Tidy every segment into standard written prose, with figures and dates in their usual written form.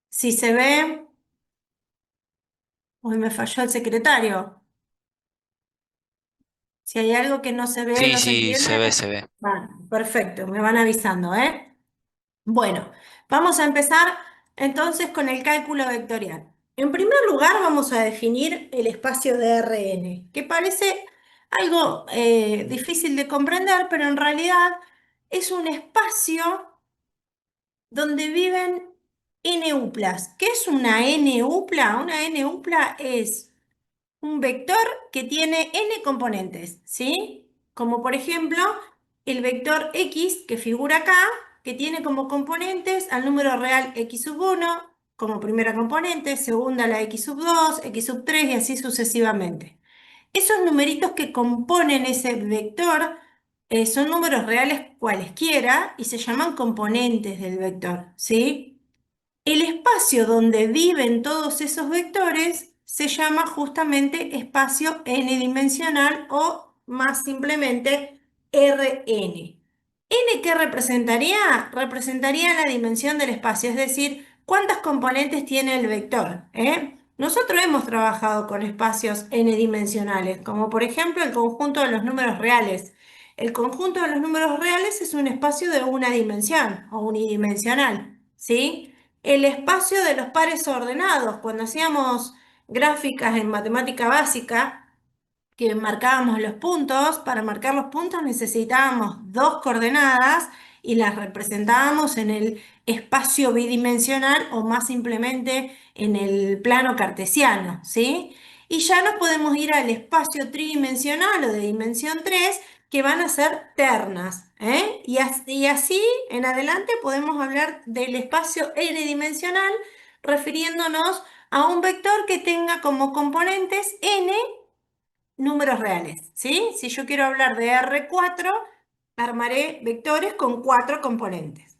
Si se ve, hoy me falló el secretario. Si hay algo que no se ve, Sí, no se sí, se ve, entiende. se ve. Bueno, perfecto, me van avisando, ¿eh? Bueno, vamos a empezar entonces con el cálculo vectorial. En primer lugar, vamos a definir el espacio de Rn, que parece algo difícil de comprender, pero en realidad es un espacio donde viven n-uplas. ¿Qué es una n-upla? Una n-upla es un vector que tiene n componentes, ¿sí? Como por ejemplo el vector x que figura acá, que tiene como componentes al número real x sub 1 como primera componente, segunda la x sub 2, x sub 3 y así sucesivamente. Esos numeritos que componen ese vector son números reales cualesquiera y se llaman componentes del vector, ¿sí? El espacio donde viven todos esos vectores se llama justamente espacio n-dimensional o más simplemente Rn. ¿N qué representaría? Representaría la dimensión del espacio, es decir, cuántas componentes tiene el vector, ¿eh? Nosotros hemos trabajado con espacios n-dimensionales, como por ejemplo el conjunto de los números reales. El conjunto de los números reales es un espacio de una dimensión o unidimensional, ¿sí? El espacio de los pares ordenados, cuando hacíamos gráficas en matemática básica, que marcábamos los puntos, para marcar los puntos necesitábamos dos coordenadas y las representábamos en el espacio bidimensional o más simplemente en el plano cartesiano, ¿sí? Y ya nos podemos ir al espacio tridimensional o de dimensión 3 que van a ser ternas, ¿eh? Y así en adelante podemos hablar del espacio n-dimensional refiriéndonos a un vector que tenga como componentes n números reales, ¿sí? Si yo quiero hablar de R4, armaré vectores con cuatro componentes.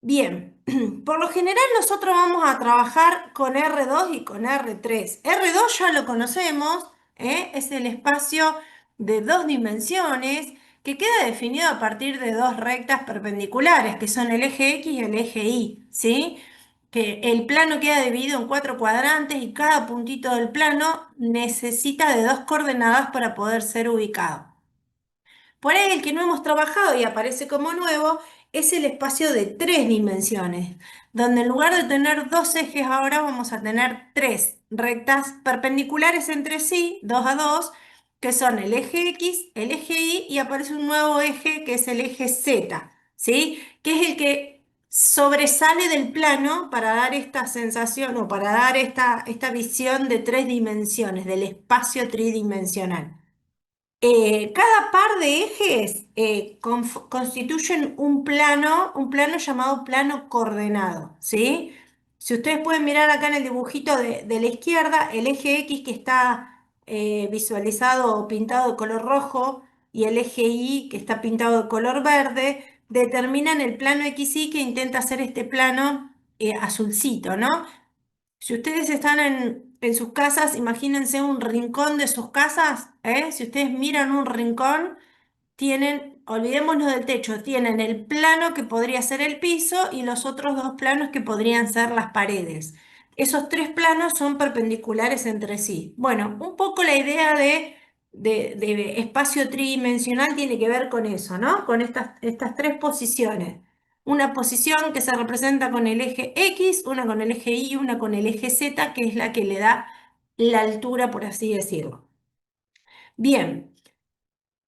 Bien, por lo general nosotros vamos a trabajar con R2 y con R3. R2 ya lo conocemos, ¿eh? Es el espacio de dos dimensiones que queda definido a partir de dos rectas perpendiculares, que son el eje X y el eje Y, ¿sí? Que el plano queda dividido en cuatro cuadrantes y cada puntito del plano necesita de dos coordenadas para poder ser ubicado. Por ahí el que no hemos trabajado y aparece como nuevo es el espacio de tres dimensiones, donde en lugar de tener dos ejes ahora vamos a tener tres rectas perpendiculares entre sí, dos a dos, que son el eje X, el eje Y y aparece un nuevo eje que es el eje Z, ¿sí? Que es el que sobresale del plano para dar esta sensación o para dar esta visión de tres dimensiones, del espacio tridimensional. Cada par de ejes constituyen un plano llamado plano coordenado, ¿sí? Si ustedes pueden mirar acá en el dibujito de la izquierda, el eje X que está visualizado o pintado de color rojo y el eje Y que está pintado de color verde, determinan el plano XY que intenta hacer este plano azulcito, ¿no? Si ustedes están en sus casas, imagínense un rincón de sus casas, ¿eh? Si ustedes miran un rincón, tienen, olvidémonos del techo, tienen el plano que podría ser el piso y los otros dos planos que podrían ser las paredes. Esos tres planos son perpendiculares entre sí. Bueno, un poco la idea de espacio tridimensional tiene que ver con eso, ¿no? Con estas tres posiciones. Una posición que se representa con el eje X, una con el eje Y y una con el eje Z, que es la que le da la altura, por así decirlo. Bien.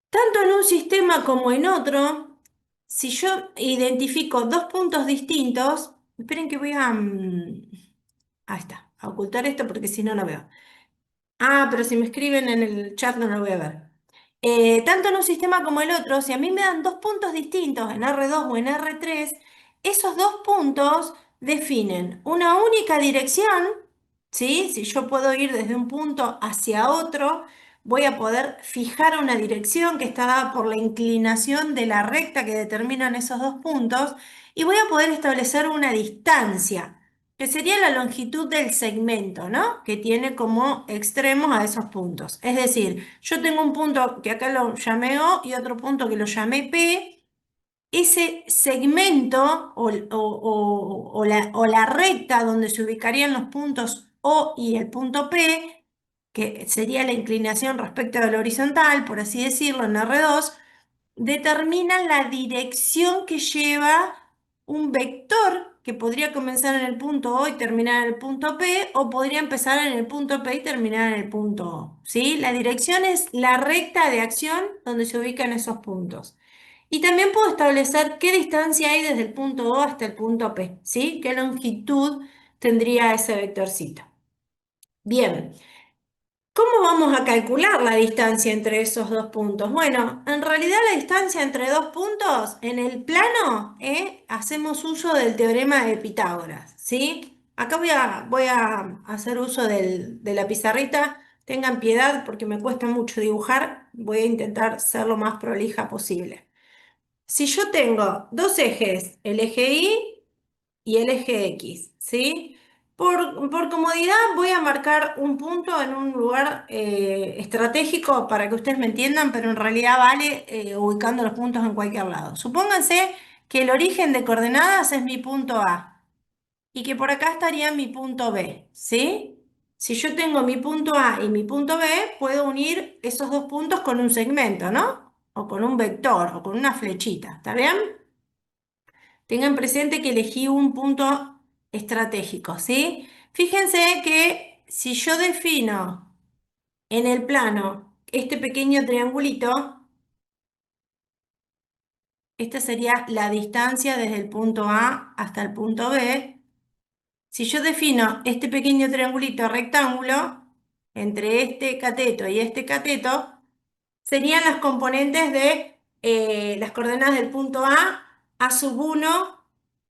Tanto en un sistema como en otro, si yo identifico dos puntos distintos, esperen que voy a... ahí está, a ocultar esto porque si no, no veo. Ah, pero si me escriben en el chat no lo voy a ver. Tanto en un sistema como el otro, si a mí me dan dos puntos distintos en R2 o en R3, esos dos puntos definen una única dirección, ¿sí? Si yo puedo ir desde un punto hacia otro, voy a poder fijar una dirección que está dada por la inclinación de la recta que determinan esos dos puntos y voy a poder establecer una distancia que sería la longitud del segmento, ¿no? Que tiene como extremos a esos puntos. Es decir, yo tengo un punto que acá lo llamé O y otro punto que lo llamé P, ese segmento o la recta donde se ubicarían los puntos O y el punto P, que sería la inclinación respecto del horizontal, por así decirlo, en R2, determina la dirección que lleva un vector que podría comenzar en el punto O y terminar en el punto P, o podría empezar en el punto P y terminar en el punto O, ¿sí? La dirección es la recta de acción donde se ubican esos puntos. Y también puedo establecer qué distancia hay desde el punto O hasta el punto P, ¿sí? ¿Qué longitud tendría ese vectorcito? Bien. ¿Cómo vamos a calcular la distancia entre esos dos puntos? Bueno, en realidad la distancia entre dos puntos en el plano, hacemos uso del teorema de Pitágoras, ¿sí? Acá voy a hacer uso de la pizarrita. Tengan piedad porque me cuesta mucho dibujar. Voy a intentar ser lo más prolija posible. Si yo tengo dos ejes, el eje Y y el eje X, ¿sí? Por comodidad voy a marcar un punto en un lugar estratégico para que ustedes me entiendan, pero en realidad vale ubicando los puntos en cualquier lado. Supónganse que el origen de coordenadas es mi punto A y que por acá estaría mi punto B, ¿sí? Si yo tengo mi punto A y mi punto B, puedo unir esos dos puntos con un segmento, ¿no? O con un vector o con una flechita, ¿está bien? Tengan presente que elegí un punto estratégico, ¿sí? Fíjense que si yo defino en el plano este pequeño triangulito, esta sería la distancia desde el punto A hasta el punto B. Si yo defino este pequeño triangulito rectángulo entre este cateto y este cateto, serían las componentes de las coordenadas del punto A sub 1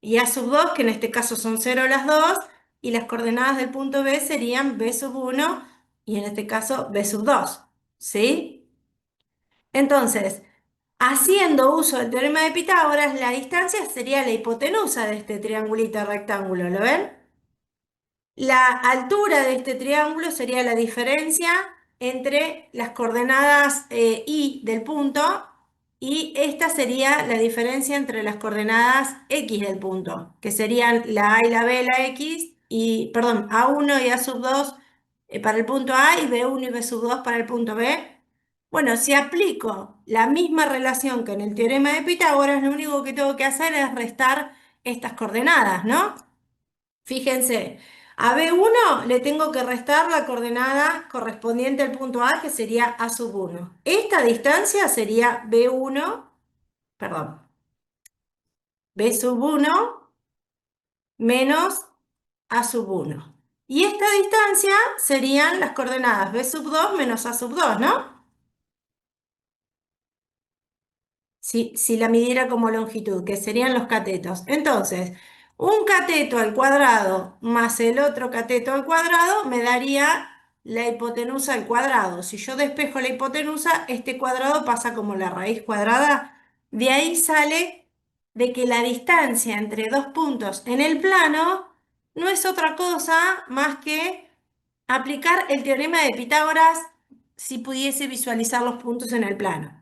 y A sub 2, que en este caso son cero las dos, y las coordenadas del punto B serían B sub 1 y en este caso B sub 2, ¿sí? Entonces, haciendo uso del teorema de Pitágoras, la distancia sería la hipotenusa de este triangulito rectángulo, ¿lo ven? La altura de este triángulo sería la diferencia entre las coordenadas y del punto, y esta sería la diferencia entre las coordenadas x del punto, que serían la a y la b, la x, y, perdón, a1 y a sub 2 para el punto A y b1 y b sub 2 para el punto B. Bueno, si aplico la misma relación que en el teorema de Pitágoras, lo único que tengo que hacer es restar estas coordenadas, ¿no? Fíjense, a B1 le tengo que restar la coordenada correspondiente al punto A, que sería A sub 1. Esta distancia sería B1, perdón, B sub 1 menos A sub 1. Y esta distancia serían las coordenadas B sub 2 menos A sub 2, ¿no? Si la midiera como longitud, que serían los catetos. Entonces, un cateto al cuadrado más el otro cateto al cuadrado me daría la hipotenusa al cuadrado. Si yo despejo la hipotenusa, este cuadrado pasa como la raíz cuadrada. De ahí sale de que la distancia entre dos puntos en el plano no es otra cosa más que aplicar el teorema de Pitágoras si pudiese visualizar los puntos en el plano.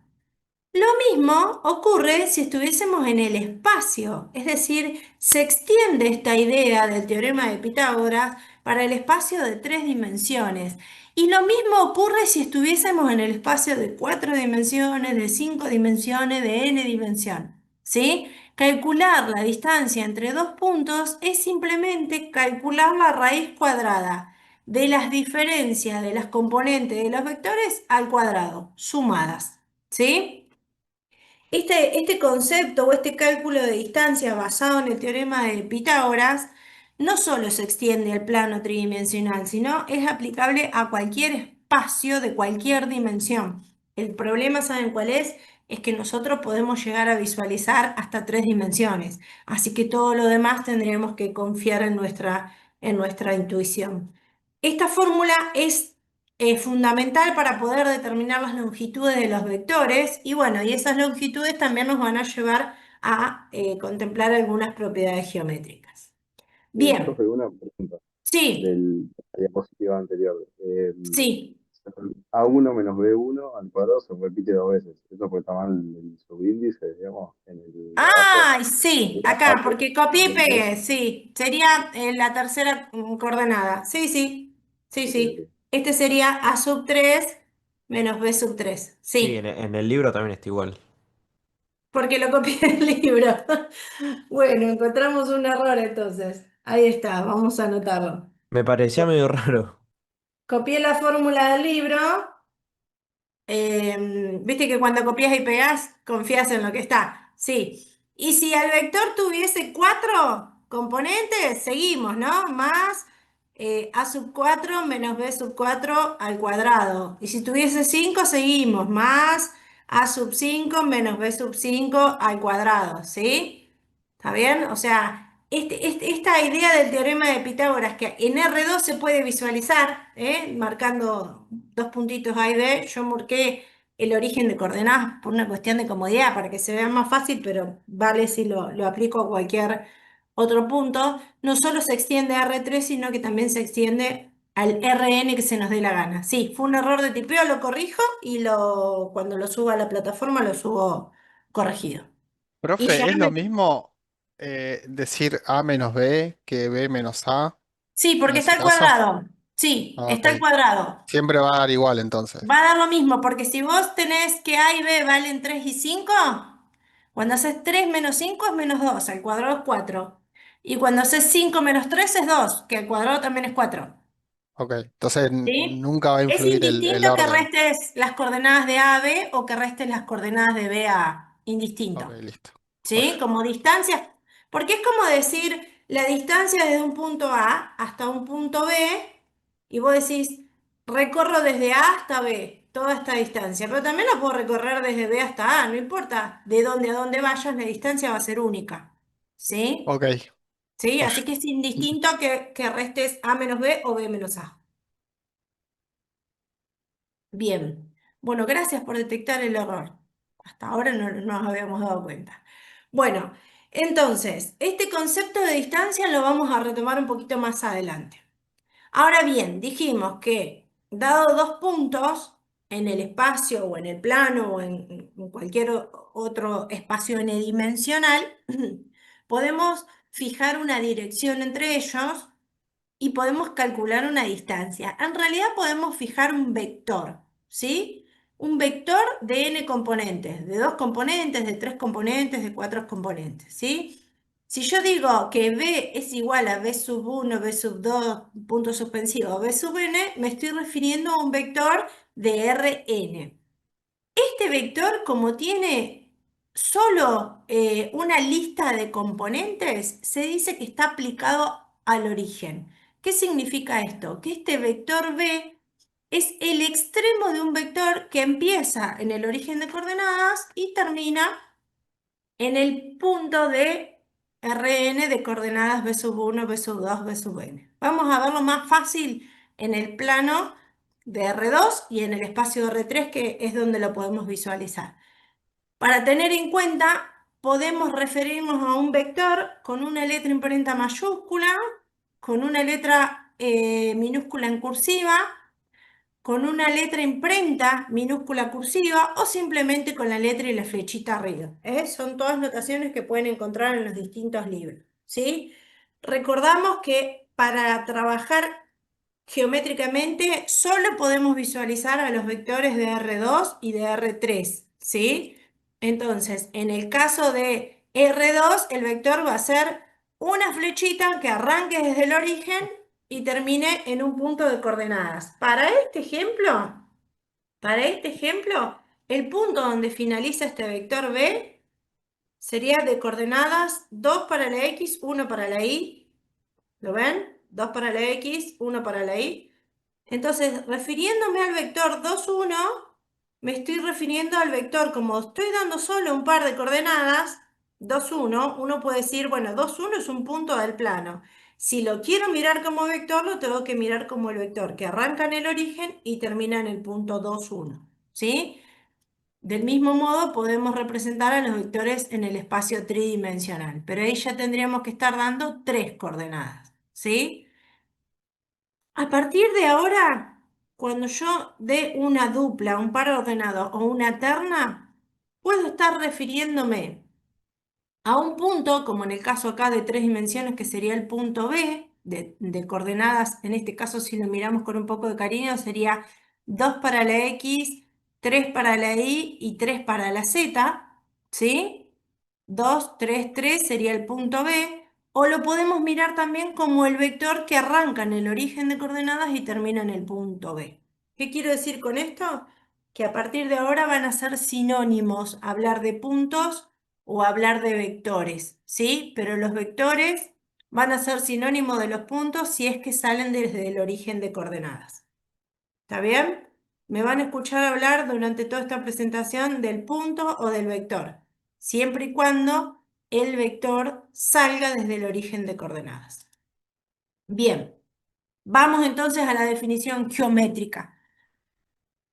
Lo mismo ocurre si estuviésemos en el espacio, es decir, se extiende esta idea del teorema de Pitágoras para el espacio de tres dimensiones. Y lo mismo ocurre si estuviésemos en el espacio de cuatro dimensiones, de cinco dimensiones, de n dimensión. ¿Sí? Calcular la distancia entre dos puntos es simplemente calcular la raíz cuadrada de las diferencias de las componentes de los vectores al cuadrado, sumadas. ¿Sí? Este concepto o este cálculo de distancia basado en el teorema de Pitágoras no solo se extiende al plano tridimensional, sino es aplicable a cualquier espacio de cualquier dimensión. El problema, ¿saben cuál es? Es que nosotros podemos llegar a visualizar hasta tres dimensiones, así que todo lo demás tendríamos que confiar en nuestra intuición. Esta fórmula es fundamental para poder determinar las longitudes de los vectores y bueno, y esas longitudes también nos van a llevar a contemplar algunas propiedades geométricas. Bien, Profe, una pregunta sí, de la diapositiva anterior. sí. A1 menos B1 al cuadrado se repite dos veces. Eso porque está mal el subíndice, digamos, en el de abajo. Ay, sí, Sería acá, A3 porque copié y menos B. pegué, sí. Sería la tercera coordenada. Sí, sí, sí, Ok, sí. ok. Este sería A sub 3 menos B sub 3. Sí, Sí, en el libro también está igual. porque lo copié del libro. Bueno, encontramos un error entonces. Ahí está, vamos a anotarlo. Me parecía medio raro. Copié la fórmula del libro. Viste que cuando copias y pegas, confías en lo que está. Sí. Y si el vector tuviese cuatro componentes, seguimos, ¿no? Más a sub 4 menos b sub 4 al cuadrado. Y si tuviese cinco, seguimos. Más a sub 5 menos b sub 5 al cuadrado. ¿Sí? ¿Está bien? O sea, esta idea del teorema de Pitágoras que en R2 se puede visualizar, marcando dos puntitos A y B, yo marqué el origen de coordenadas por una cuestión de comodidad, para que se vea más fácil, pero vale si lo aplico a cualquier otro punto. No solo se extiende a R3, sino que también se extiende al Rn que se nos dé la gana. Sí, fue un error de tipeo, lo corrijo y cuando lo subo a la plataforma lo subo corregido. Y ya Profe, ¿es lo me mismo decir A menos B que B menos A Sí, en porque está ese al caso? cuadrado. Sí, Ah, ok. está al cuadrado. Siempre va a dar igual entonces. Va a dar lo mismo, porque si vos tenés que A y B valen 3 y 5, cuando haces 3 menos 5 es menos 2, al cuadrado es 4. Y cuando haces 5 menos 3 es 2, que al cuadrado también es 4. Ok. Entonces ¿Sí? nunca va a Es influir el indistinto que orden. restes las coordenadas de A a B o que restes las coordenadas de B a A. Ok, Indistinto. listo. ¿Sí? Joya. Como distancia, porque es como decir la distancia desde un punto A hasta un punto B, y vos decís, recorro desde A hasta B, toda esta distancia, pero también lo puedo recorrer desde B hasta A, no importa de dónde a dónde vayas, la distancia va a ser única. ¿Sí? Ok, ¿Sí? Así joya. que es indistinto que restes A menos B o B menos A. Bien. Bueno, gracias por detectar el error. Hasta ahora no nos habíamos dado cuenta. Bueno, entonces, este concepto de distancia lo vamos a retomar un poquito más adelante. Ahora bien, dijimos que dado dos puntos en el espacio o en el plano o en cualquier otro espacio n-dimensional, podemos fijar una dirección entre ellos y podemos calcular una distancia. En realidad podemos fijar un vector, ¿sí? Un vector de n componentes, de dos componentes, de tres componentes, de cuatro componentes, ¿sí? Si yo digo que b es igual a b sub 1, b sub 2, punto suspensivo, b sub n, me estoy refiriendo a un vector de Rn. Este vector, como tiene solo una lista de componentes, se dice que está aplicado al origen. ¿Qué significa esto? Que este vector B es el extremo de un vector que empieza en el origen de coordenadas y termina en el punto de Rn de coordenadas b sub 1, b sub 2, b sub n. Vamos a verlo más fácil en el plano de R2 y en el espacio de R3, que es donde lo podemos visualizar. Para tener en cuenta, podemos referirnos a un vector con una letra imprenta mayúscula, con una letra minúscula en cursiva, con una letra imprenta minúscula cursiva o simplemente con la letra y la flechita arriba. Son todas notaciones que pueden encontrar en los distintos libros. ¿Sí? Recordamos que para trabajar geométricamente solo podemos visualizar a los vectores de R2 y de R3. ¿Sí? Entonces, en el caso de R2, el vector va a ser una flechita que arranque desde el origen y termine en un punto de coordenadas. Para este ejemplo, el punto donde finaliza este vector B sería de coordenadas 2 para la X, 1 para la Y. ¿Lo ven? 2 para la X, 1 para la Y. Entonces, refiriéndome al vector 2, 1, me estoy refiriendo al vector, como estoy dando solo un par de coordenadas, 2, 1, uno puede decir, bueno, 2, 1 es un punto del plano. Si lo quiero mirar como vector, lo tengo que mirar como el vector que arranca en el origen y termina en el punto 2, 1. ¿Sí? Del mismo modo, podemos representar a los vectores en el espacio tridimensional, pero ahí ya tendríamos que estar dando tres coordenadas. ¿Sí? A partir de ahora cuando yo dé una dupla, un par ordenado o una terna, puedo estar refiriéndome a un punto, como en el caso acá de 3 dimensiones, que sería el punto B, de coordenadas, en este caso si lo miramos con un poco de cariño, sería 2 para la X, 3 para la Y y 3 para la Z, ¿sí? 2, 3, 3 sería el punto B, o lo podemos mirar también como el vector que arranca en el origen de coordenadas y termina en el punto B. ¿Qué quiero decir con esto? Que a partir de ahora van a ser sinónimos hablar de puntos o hablar de vectores, ¿sí? Pero los vectores van a ser sinónimo de los puntos si es que salen desde el origen de coordenadas. ¿Está bien? Me van a escuchar hablar durante toda esta presentación del punto o del vector, siempre y cuando el vector salga desde el origen de coordenadas. Bien, vamos entonces a la definición geométrica.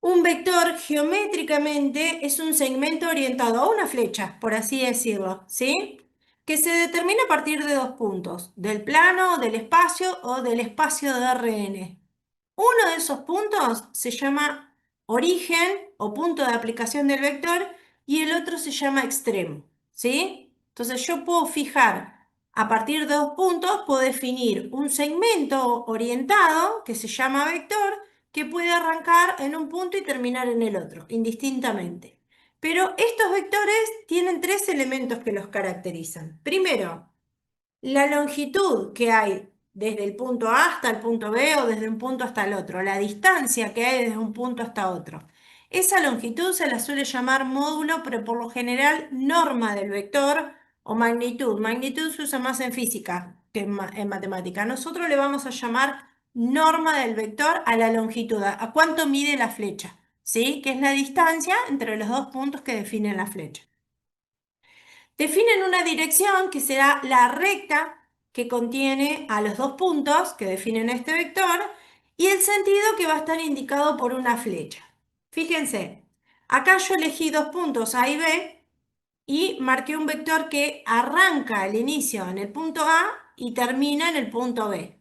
Un vector geométricamente es un segmento orientado a una flecha, por así decirlo, ¿sí? Que se determina a partir de 2 puntos, del plano, del espacio o del espacio de Rn. Uno de esos puntos se llama origen o punto de aplicación del vector y el otro se llama extremo, ¿sí? Entonces yo puedo fijar, a partir de 2 puntos, puedo definir un segmento orientado que se llama vector que puede arrancar en un punto y terminar en el otro, indistintamente. Pero estos vectores tienen 3 elementos que los caracterizan. Primero, la longitud que hay desde el punto A hasta el punto B o desde un punto hasta el otro, la distancia que hay desde un punto hasta otro. Esa longitud se la suele llamar módulo, pero por lo general norma del vector o magnitud. Magnitud se usa más en física que en matemática. Nosotros le vamos a llamar norma del vector a la longitud, a cuánto mide la flecha, ¿sí? Que es la distancia entre los 2 puntos que definen la flecha. Definen una dirección que será la recta que contiene a los 2 puntos que definen este vector y el sentido que va a estar indicado por una flecha. Fíjense, acá yo elegí 2 puntos A y B y marqué un vector que arranca al inicio en el punto A y termina en el punto B.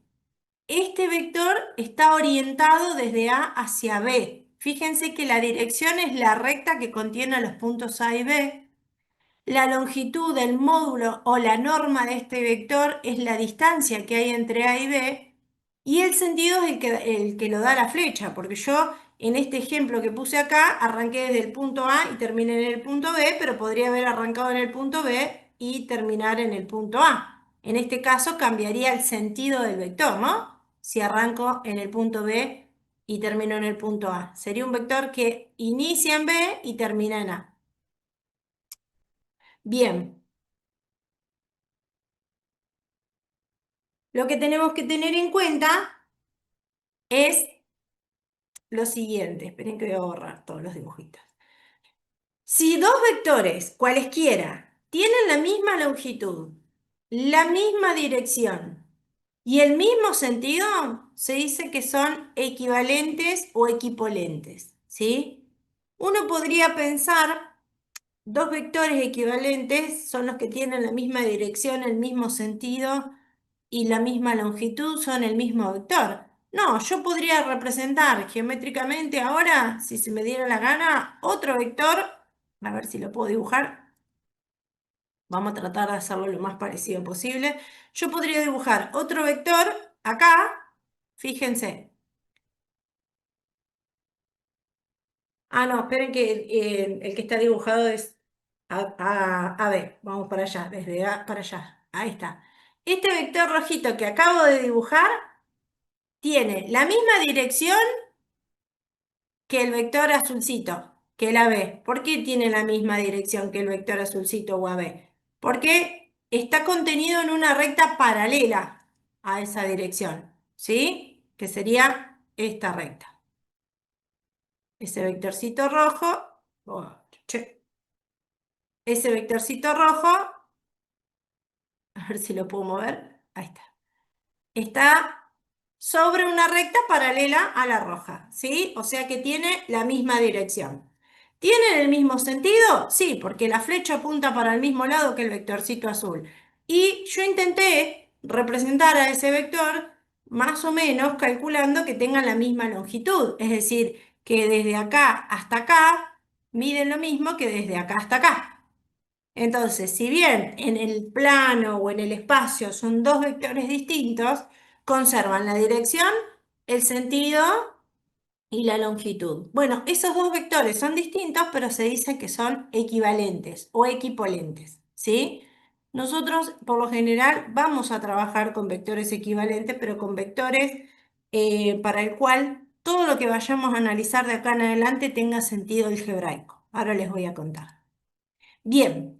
Este vector está orientado desde A hacia B. Fíjense que la dirección es la recta que contiene a los puntos A y B. La longitud del módulo o la norma de este vector es la distancia que hay entre A y B y el sentido es el que lo da la flecha, porque yo en este ejemplo que puse acá arranqué desde el punto A y terminé en el punto B, pero podría haber arrancado en el punto B y terminar en el punto A. En este caso cambiaría el sentido del vector, ¿no? Si arranco en el punto B y termino en el punto A. Sería un vector que inicia en B y termina en A. Bien. Lo que tenemos que tener en cuenta es lo siguiente. Esperen que voy a borrar todos los dibujitos. Si dos vectores, cualesquiera, tienen la misma longitud, la misma dirección y el mismo sentido, se dice que son equivalentes o equipolentes, ¿sí? Uno podría pensar, dos vectores equivalentes son los que tienen la misma dirección, el mismo sentido y la misma longitud son el mismo vector. No, yo podría representar geométricamente ahora, si se me diera la gana, otro vector, a ver si lo puedo dibujar. Vamos a tratar de hacerlo lo más parecido posible. Yo podría dibujar otro vector acá, fíjense. Ah, no, esperen que el que está dibujado es A, B. Vamos para allá, desde A para allá. Ahí está. Este vector rojito que acabo de dibujar tiene la misma dirección que el vector azulcito, que el AB. ¿Por qué tiene la misma dirección que el vector azulcito o AB? Porque está contenido en una recta paralela a esa dirección, ¿sí? Que sería esta recta. Ese vectorcito rojo, oh, ese vectorcito rojo, a ver si lo puedo mover, ahí está. Está sobre una recta paralela a la roja, ¿sí? O sea que tiene la misma dirección. ¿Tienen el mismo sentido? Sí, porque la flecha apunta para el mismo lado que el vectorcito azul. Y yo intenté representar a ese vector más o menos calculando que tengan la misma longitud, es decir, que desde acá hasta acá miden lo mismo que desde acá hasta acá. Entonces, si bien en el plano o en el espacio son dos vectores distintos, conservan la dirección, el sentido y la longitud. Bueno, esos dos vectores son distintos, pero se dice que son equivalentes o equipolentes, ¿sí? Nosotros, por lo general, vamos a trabajar con vectores equivalentes, pero con vectores para el cual todo lo que vayamos a analizar de acá en adelante tenga sentido algebraico. Ahora les voy a contar. Bien.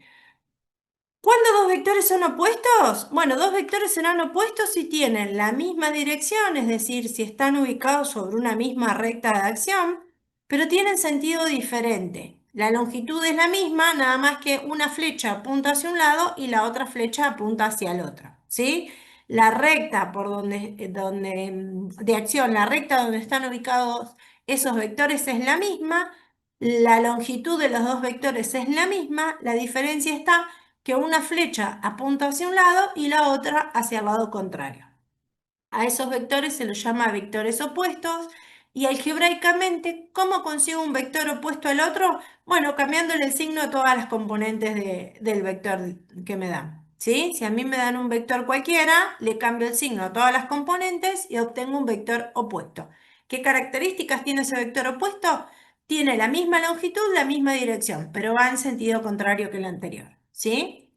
¿Cuándo dos vectores son opuestos? Bueno, dos vectores serán opuestos si tienen la misma dirección, es decir, si están ubicados sobre una misma recta de acción, pero tienen sentido diferente. La longitud es la misma, nada más que una flecha apunta hacia un lado y la otra flecha apunta hacia el otro, ¿sí? La recta por de acción, la recta donde están ubicados esos vectores es la misma, la longitud de los dos vectores es la misma, la diferencia está que una flecha apunta hacia un lado y la otra hacia el lado contrario. A esos vectores se los llama vectores opuestos y algebraicamente, ¿cómo consigo un vector opuesto al otro? Bueno, cambiándole el signo a todas las componentes del vector que me dan. ¿Sí? Si a mí me dan un vector cualquiera, le cambio el signo a todas las componentes y obtengo un vector opuesto. ¿Qué características tiene ese vector opuesto? Tiene la misma longitud, la misma dirección, pero va en sentido contrario que el anterior. ¿Sí?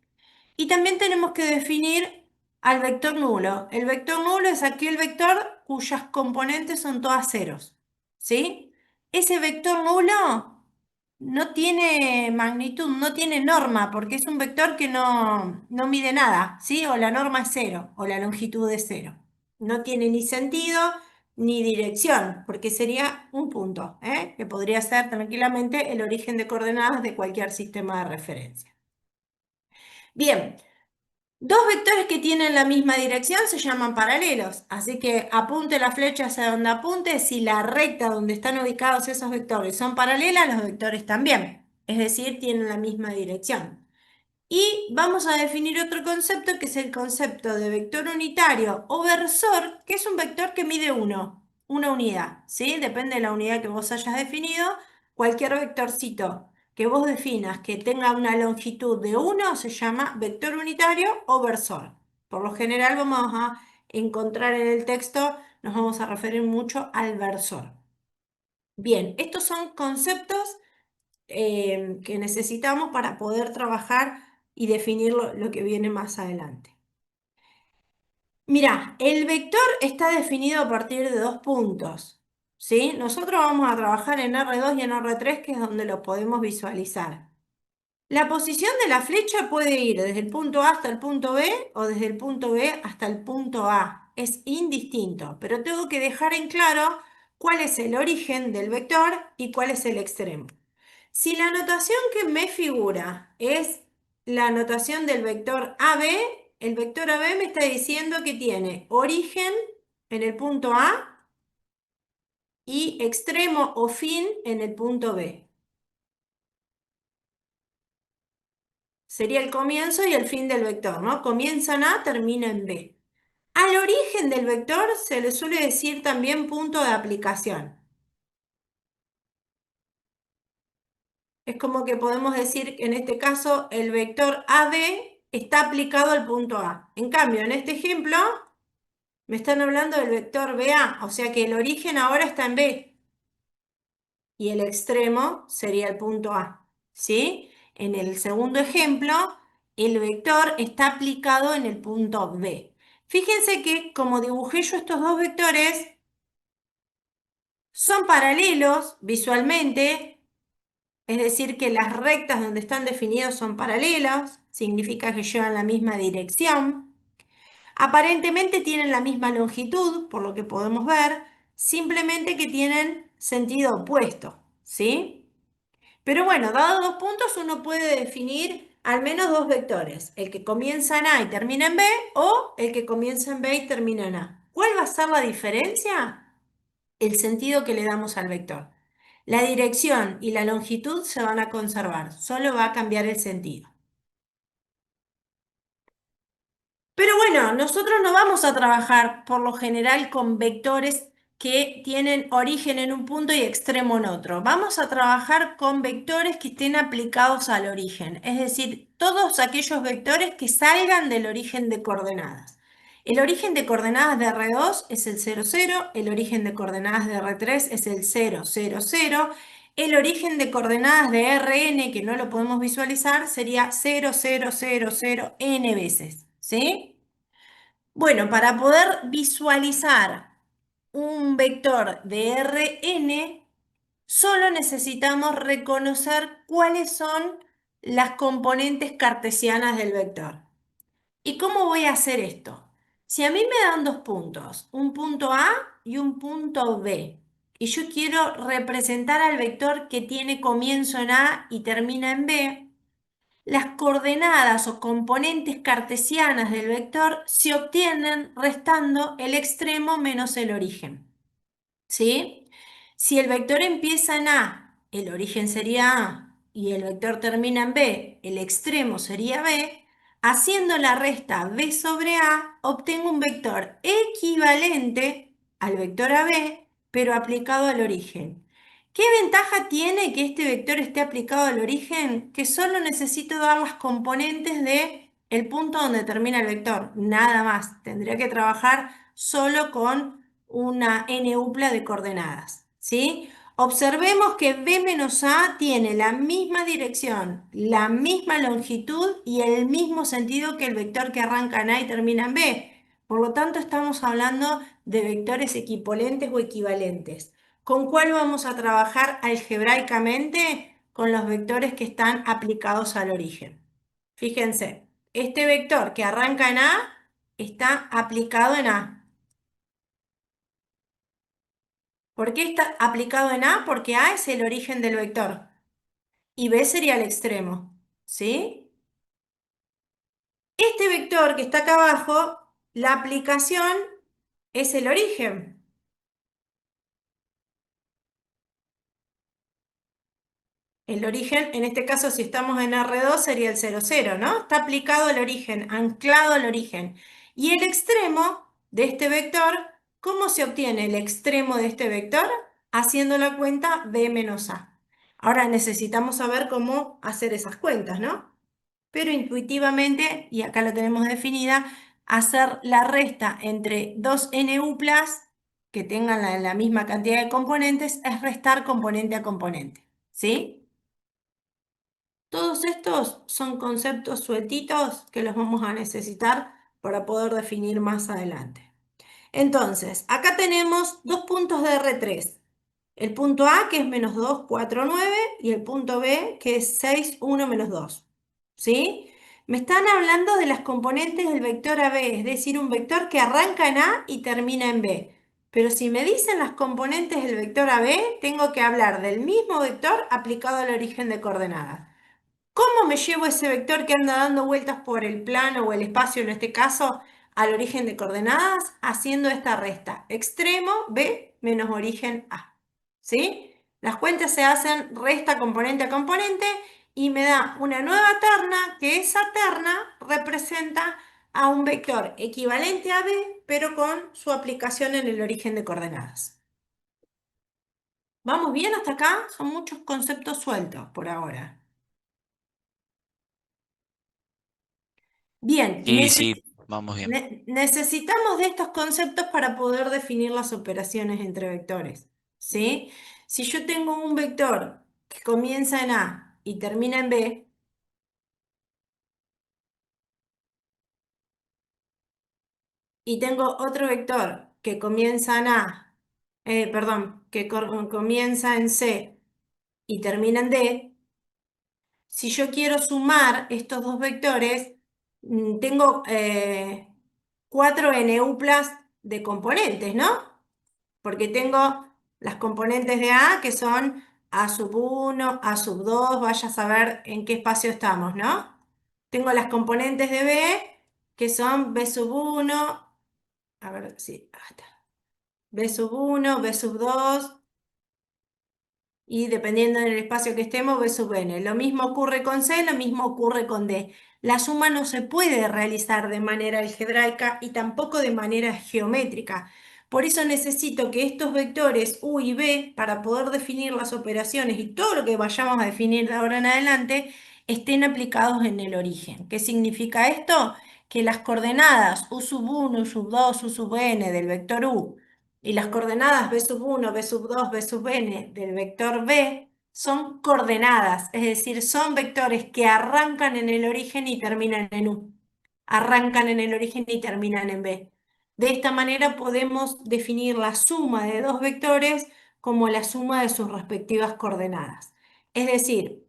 Y también tenemos que definir al vector nulo. El vector nulo es aquel vector cuyas componentes son todas ceros. ¿Sí? Ese vector nulo no tiene magnitud, no tiene norma, porque es un vector que no mide nada, ¿sí? O la norma es cero, o la longitud es cero. No tiene ni sentido ni dirección, porque sería un punto, que podría ser tranquilamente el origen de coordenadas de cualquier sistema de referencia. Bien, dos vectores que tienen la misma dirección se llaman paralelos, así que apunte la flecha hacia donde apunte, si la recta donde están ubicados esos vectores son paralelas, los vectores también, es decir, tienen la misma dirección. Y vamos a definir otro concepto que es el concepto de vector unitario o versor, que es un vector que mide una unidad, ¿sí? Depende de la unidad que vos hayas definido, cualquier vectorcito que vos definas que tenga una longitud de 1 se llama vector unitario o versor. Por lo general vamos a encontrar en el texto, nos vamos a referir mucho al versor. Bien, estos son conceptos que necesitamos para poder trabajar y definir lo que viene más adelante. Mirá, el vector está definido a partir de dos puntos, ¿sí? Nosotros vamos a trabajar en R2 y en R3, que es donde lo podemos visualizar. La posición de la flecha puede ir desde el punto A hasta el punto B o desde el punto B hasta el punto A. Es indistinto, pero tengo que dejar en claro cuál es el origen del vector y cuál es el extremo. Si la notación que me figura es la notación del vector AB, el vector AB me está diciendo que tiene origen en el punto A y extremo o fin en el punto B. Sería el comienzo y el fin del vector, ¿no? Comienza en A, termina en B. Al origen del vector se le suele decir también punto de aplicación. Es como que podemos decir que en este caso el vector AD está aplicado al punto A. En cambio, en este ejemplo me están hablando del vector BA, o sea que el origen ahora está en B y el extremo sería el punto A, ¿sí? En el segundo ejemplo, el vector está aplicado en el punto B. Fíjense que como dibujé yo estos dos vectores, son paralelos visualmente, es decir, que las rectas donde están definidos son paralelas, significa que llevan la misma dirección. Aparentemente tienen la misma longitud, por lo que podemos ver, simplemente que tienen sentido opuesto, ¿sí? Pero bueno, dados dos puntos, uno puede definir al menos dos vectores, el que comienza en A y termina en B, o el que comienza en B y termina en A. ¿Cuál va a ser la diferencia? El sentido que le damos al vector. La dirección y la longitud se van a conservar, solo va a cambiar el sentido. Pero bueno, nosotros no vamos a trabajar por lo general con vectores que tienen origen en un punto y extremo en otro. Vamos a trabajar con vectores que estén aplicados al origen, es decir, todos aquellos vectores que salgan del origen de coordenadas. El origen de coordenadas de R2 es el 0, 0, el origen de coordenadas de R3 es el 0, 0, 0, el origen de coordenadas de Rn, que no lo podemos visualizar, sería 0, 0, 0, 0 n veces, ¿sí? Bueno, para poder visualizar un vector de Rn, solo necesitamos reconocer cuáles son las componentes cartesianas del vector. ¿Y cómo voy a hacer esto? Si a mí me dan dos puntos, un punto A y un punto B, y yo quiero representar al vector que tiene comienzo en A y termina en B, las coordenadas o componentes cartesianas del vector se obtienen restando el extremo menos el origen. ¿Sí? Si el vector empieza en A, el origen sería A, y el vector termina en B, el extremo sería B, haciendo la resta B sobre A, obtengo un vector equivalente al vector AB, pero aplicado al origen. ¿Qué ventaja tiene que este vector esté aplicado al origen? Que solo necesito dar las componentes de el punto donde termina el vector, nada más. Tendría que trabajar solo con una n-upla de coordenadas, ¿sí? Observemos que B menos A tiene la misma dirección, la misma longitud y el mismo sentido que el vector que arranca en A y termina en B. Por lo tanto, estamos hablando de vectores equipolentes o equivalentes. ¿Con cuál vamos a trabajar algebraicamente? Con los vectores que están aplicados al origen. Fíjense, este vector que arranca en A está aplicado en A. ¿Por qué está aplicado en A? Porque A es el origen del vector y B sería el extremo, ¿sí? Este vector que está acá abajo, la aplicación es el origen. El origen, en este caso, si estamos en R2, sería el 0, 0, ¿no? Está aplicado al origen, anclado al origen. Y el extremo de este vector, ¿cómo se obtiene el extremo de este vector? Haciendo la cuenta B menos A. Ahora necesitamos saber cómo hacer esas cuentas, ¿no? Pero intuitivamente, y acá lo tenemos definida, hacer la resta entre dos n-uplas que tengan la misma cantidad de componentes es restar componente a componente, ¿sí? Todos estos son conceptos sueltitos que los vamos a necesitar para poder definir más adelante. Entonces, acá tenemos dos puntos de R3. El punto A, que es menos 2, 4, 9, y el punto B, que es 6, 1, menos 2. ¿Sí? Me están hablando de las componentes del vector AB, es decir, un vector que arranca en A y termina en B. Pero si me dicen las componentes del vector AB, tengo que hablar del mismo vector aplicado al origen de coordenadas. ¿Cómo me llevo ese vector que anda dando vueltas por el plano o el espacio, en este caso, al origen de coordenadas? Haciendo esta resta. Extremo B menos origen A. ¿Sí? Las cuentas se hacen resta componente a componente y me da una nueva terna, que esa terna representa a un vector equivalente a B, pero con su aplicación en el origen de coordenadas. ¿Vamos bien hasta acá? Son muchos conceptos sueltos por ahora. Bien, Sí, sí, vamos bien. necesitamos de estos conceptos para poder definir las operaciones entre vectores, ¿sí? Si yo tengo un vector que comienza en A y termina en B, y tengo otro vector que comienza en A, perdón, que comienza en C y termina en D, si yo quiero sumar estos dos vectores, tengo 4 n-uplas de componentes, ¿no? Porque tengo las componentes de A, que son A sub 1, A sub 2, vaya a saber en qué espacio estamos, ¿no? Tengo las componentes de B, que son B sub 1, a ver, sí, acá está. B sub 1, B sub 2, y dependiendo del espacio que estemos, B sub n. Lo mismo ocurre con C, lo mismo ocurre con D. La suma no se puede realizar de manera algebraica y tampoco de manera geométrica. Por eso necesito que estos vectores u y b, para poder definir las operaciones y todo lo que vayamos a definir de ahora en adelante, estén aplicados en el origen. ¿Qué significa esto? Que las coordenadas u sub 1, u sub 2, u sub n del vector u y las coordenadas b sub 1, b sub 2, b sub n del vector b son coordenadas, es decir, son vectores que arrancan en el origen y terminan en u. Arrancan en el origen y terminan en b. De esta manera podemos definir la suma de dos vectores como la suma de sus respectivas coordenadas. Es decir,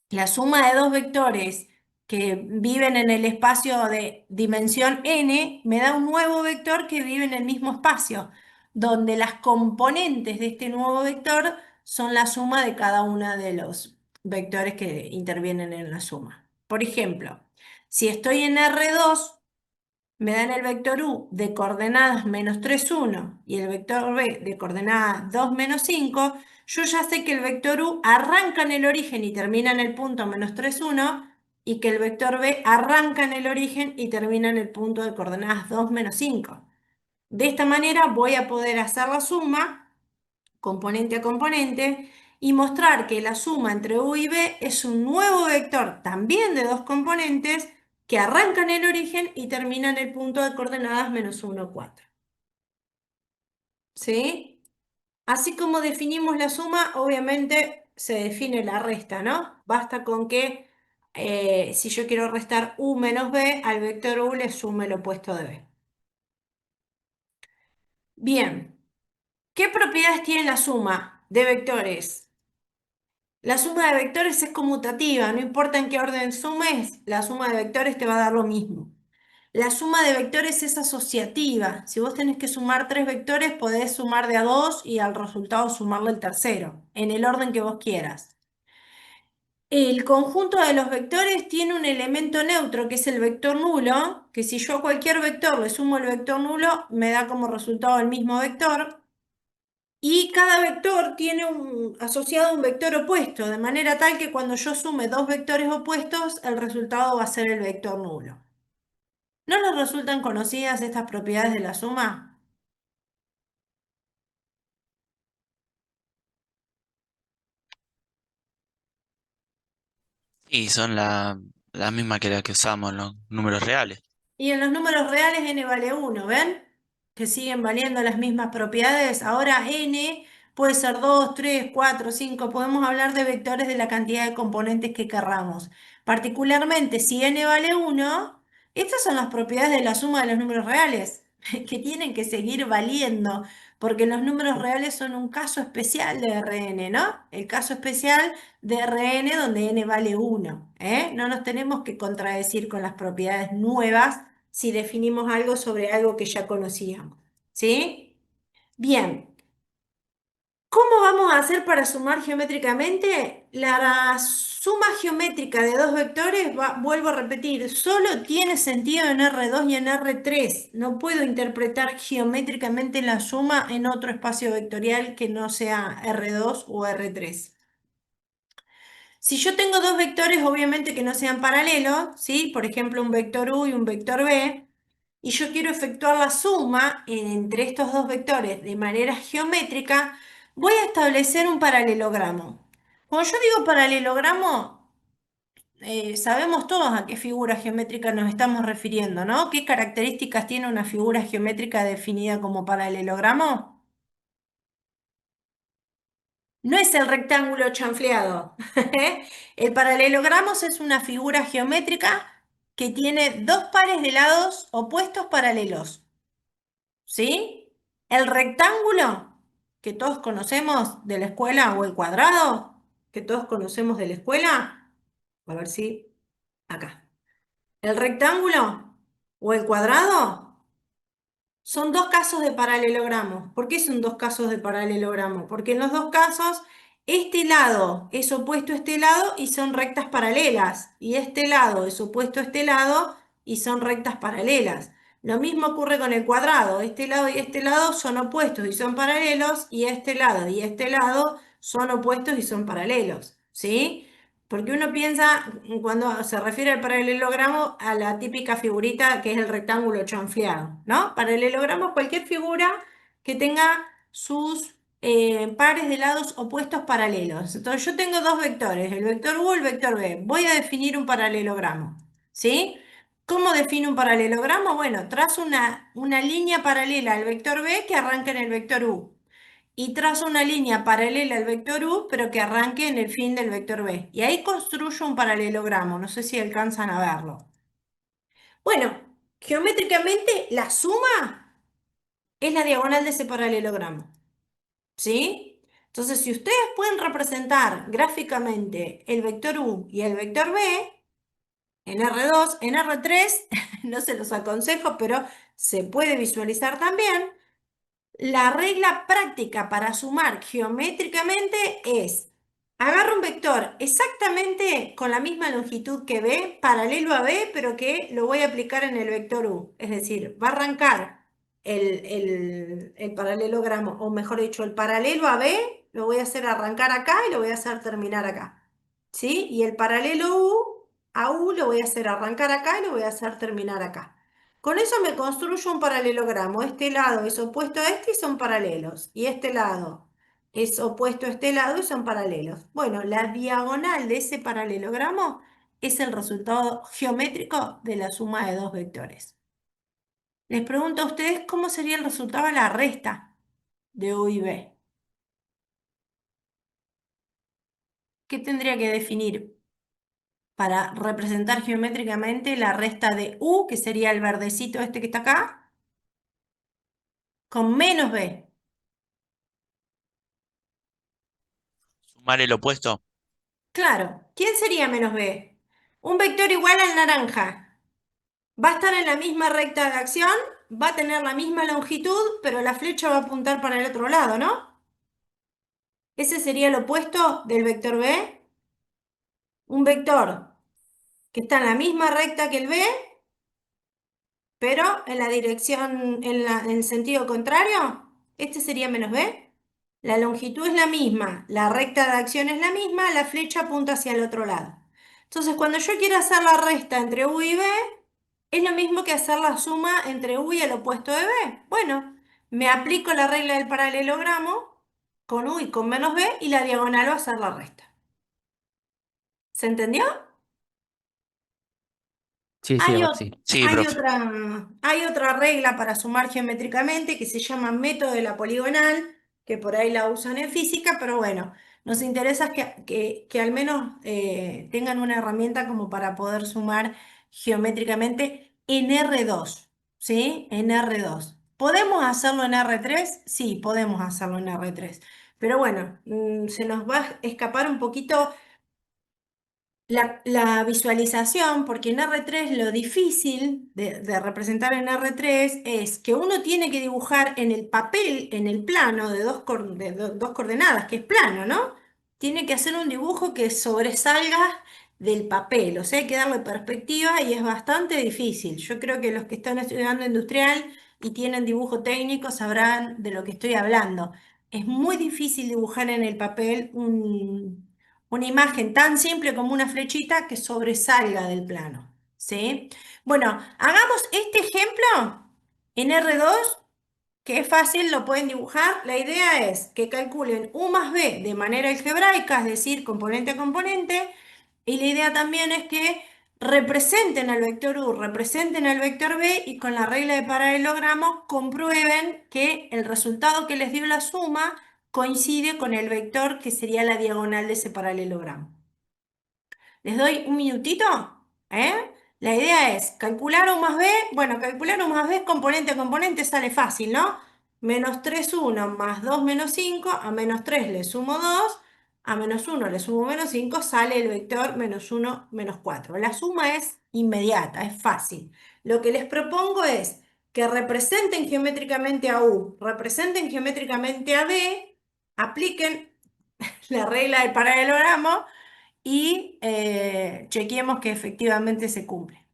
la suma de dos vectores que viven en el espacio de dimensión n me da un nuevo vector que vive en el mismo espacio, donde las componentes de este nuevo vector son la suma de cada uno de los vectores que intervienen en la suma. Por ejemplo, si estoy en R2, me dan el vector u de coordenadas menos 3, 1 y el vector b de coordenadas 2, menos 5, yo ya sé que el vector u arranca en el origen y termina en el punto menos 3, 1 y que el vector b arranca en el origen y termina en el punto de coordenadas 2, menos 5. De esta manera voy a poder hacer la suma componente a componente y mostrar que la suma entre u y b es un nuevo vector también de dos componentes que arranca en el origen y termina en el punto de coordenadas menos 1, 4. ¿Sí? Así como definimos la suma, obviamente se define la resta, ¿no? Basta con que si yo quiero restar u menos b, al vector u le sume el opuesto de b. Bien, ¿qué propiedades tiene la suma de vectores? La suma de vectores es conmutativa, no importa en qué orden sumes, la suma de vectores te va a dar lo mismo. La suma de vectores es asociativa. Si vos tenés que sumar tres vectores, podés sumar de a dos y al resultado sumarle el tercero, en el orden que vos quieras. El conjunto de los vectores tiene un elemento neutro, que es el vector nulo, que si yo a cualquier vector le sumo el vector nulo, me da como resultado el mismo vector. Y cada vector tiene asociado un vector opuesto, de manera tal que cuando yo sume dos vectores opuestos, el resultado va a ser el vector nulo. ¿No les resultan conocidas estas propiedades de la suma? Y son la misma que la que usamos en los números reales. Y en los números reales n vale 1, ¿ven? Que siguen valiendo las mismas propiedades. Ahora n puede ser 2, 3, 4, 5. Podemos hablar de vectores de la cantidad de componentes que querramos. Particularmente, si n vale 1, estas son las propiedades de la suma de los números reales, que tienen que seguir valiendo, porque los números reales son un caso especial de Rn, ¿no? El caso especial de Rn donde n vale 1, ¿eh? No nos tenemos que contradecir con las propiedades nuevas si definimos algo sobre algo que ya conocíamos. ¿Sí? Bien, ¿cómo vamos a hacer para sumar geométricamente? La suma geométrica de dos vectores, vuelvo a repetir, solo tiene sentido en R2 y en R3. No puedo interpretar geométricamente la suma en otro espacio vectorial que no sea R2 o R3. Si yo tengo dos vectores, obviamente que no sean paralelos, ¿sí? Por ejemplo, un vector u y un vector b, y yo quiero efectuar la suma entre estos dos vectores de manera geométrica, voy a establecer un paralelogramo. Cuando yo digo paralelogramo, sabemos todos a qué figura geométrica nos estamos refiriendo, ¿no? ¿Qué características tiene una figura geométrica definida como paralelogramo? No es el rectángulo chanfleado. El paralelogramo es una figura geométrica que tiene dos pares de lados opuestos paralelos. ¿Sí? El rectángulo que todos conocemos de la escuela o el cuadrado que todos conocemos de la escuela. A ver si acá. El rectángulo o el cuadrado son dos casos de paralelogramo. ¿Por qué son dos casos de paralelogramo? Porque en los dos casos, este lado es opuesto a este lado y son rectas paralelas. Y este lado es opuesto a este lado y son rectas paralelas. Lo mismo ocurre con el cuadrado. Este lado y este lado son opuestos y son paralelos. Y este lado y este lado son opuestos y son paralelos. ¿Sí? Porque uno piensa, cuando se refiere al paralelogramo, a la típica figurita que es el rectángulo chanfleado, ¿no? Paralelogramo es cualquier figura que tenga sus pares de lados opuestos paralelos. Entonces yo tengo dos vectores, el vector U y el vector B. Voy a definir un paralelogramo, ¿sí? ¿Cómo defino un paralelogramo? Bueno, trazo una línea paralela al vector B que arranca en el vector U y trazo una línea paralela al vector U, pero que arranque en el fin del vector B. Y ahí construyo un paralelogramo, no sé si alcanzan a verlo. Bueno, geométricamente la suma es la diagonal de ese paralelogramo, ¿sí? Entonces, si ustedes pueden representar gráficamente el vector U y el vector B, en R2, en R3, no se los aconsejo, pero se puede visualizar también. La regla práctica para sumar geométricamente es, agarro un vector exactamente con la misma longitud que B, paralelo a B, pero que lo voy a aplicar en el vector U. Es decir, va a arrancar el paralelogramo, o mejor dicho, el paralelo a B, lo voy a hacer arrancar acá y lo voy a hacer terminar acá. ¿Sí? Y el paralelo U a U lo voy a hacer arrancar acá y lo voy a hacer terminar acá. Con eso me construyo un paralelogramo. Este lado es opuesto a este y son paralelos. Y este lado es opuesto a este lado y son paralelos. Bueno, la diagonal de ese paralelogramo es el resultado geométrico de la suma de dos vectores. Les pregunto a ustedes cómo sería el resultado de la resta de U y B. ¿Qué tendría que definir para representar geométricamente la resta de U, que sería el verdecito este que está acá, con menos B? Sumar el opuesto. Claro, ¿quién sería menos B? Un vector igual al naranja. Va a estar en la misma recta de acción, va a tener la misma longitud, pero la flecha va a apuntar para el otro lado, ¿no? Ese sería el opuesto del vector B. Un vector que está en la misma recta que el B, pero en la dirección, en el sentido contrario. Este sería menos B. La longitud es la misma, la recta de acción es la misma, la flecha apunta hacia el otro lado. Entonces, cuando yo quiero hacer la resta entre U y B, es lo mismo que hacer la suma entre U y el opuesto de B. Bueno, me aplico la regla del paralelogramo con U y con menos B y la diagonal va a ser la resta. ¿Se entendió? Sí, sí, Hay, ahora ot- sí. Sí, hay profe. otra regla para sumar geométricamente que se llama método de la poligonal, que por ahí la usan en física, pero bueno, nos interesa que al menos tengan una herramienta como para poder sumar geométricamente en R2, ¿sí? En R2. ¿Podemos hacerlo en R3? Sí, podemos hacerlo en R3. Pero bueno, se nos va a escapar un poquito la visualización, porque en R3 lo difícil de representar en R3 es que uno tiene que dibujar en el papel, en el plano de dos coordenadas, que es plano, ¿no? Tiene que hacer un dibujo que sobresalga del papel, o sea, hay que darle perspectiva y es bastante difícil. Yo creo que los que están estudiando industrial y tienen dibujo técnico sabrán de lo que estoy hablando. Es muy difícil dibujar en el papel una imagen tan simple como una flechita que sobresalga del plano, ¿sí? Bueno, hagamos este ejemplo en R2, que es fácil, lo pueden dibujar. La idea es que calculen U más B de manera algebraica, es decir, componente a componente, y la idea también es que representen al vector U, representen al vector B y con la regla de paralelogramo comprueben que el resultado que les dio la suma coincide con el vector que sería la diagonal de ese paralelogramo. Les doy un minutito, ¿eh? La idea es calcular U más B. Bueno, calcular U más B componente a componente sale fácil, ¿no? Menos 3 1 más 2 menos 5, a menos 3 le sumo 2, a menos 1 le sumo menos 5, sale el vector menos 1 menos 4. La suma es inmediata, es fácil. Lo que les propongo es que representen geométricamente a U, representen geométricamente a B, apliquen la regla del paralelogramo y chequeemos que efectivamente se cumple.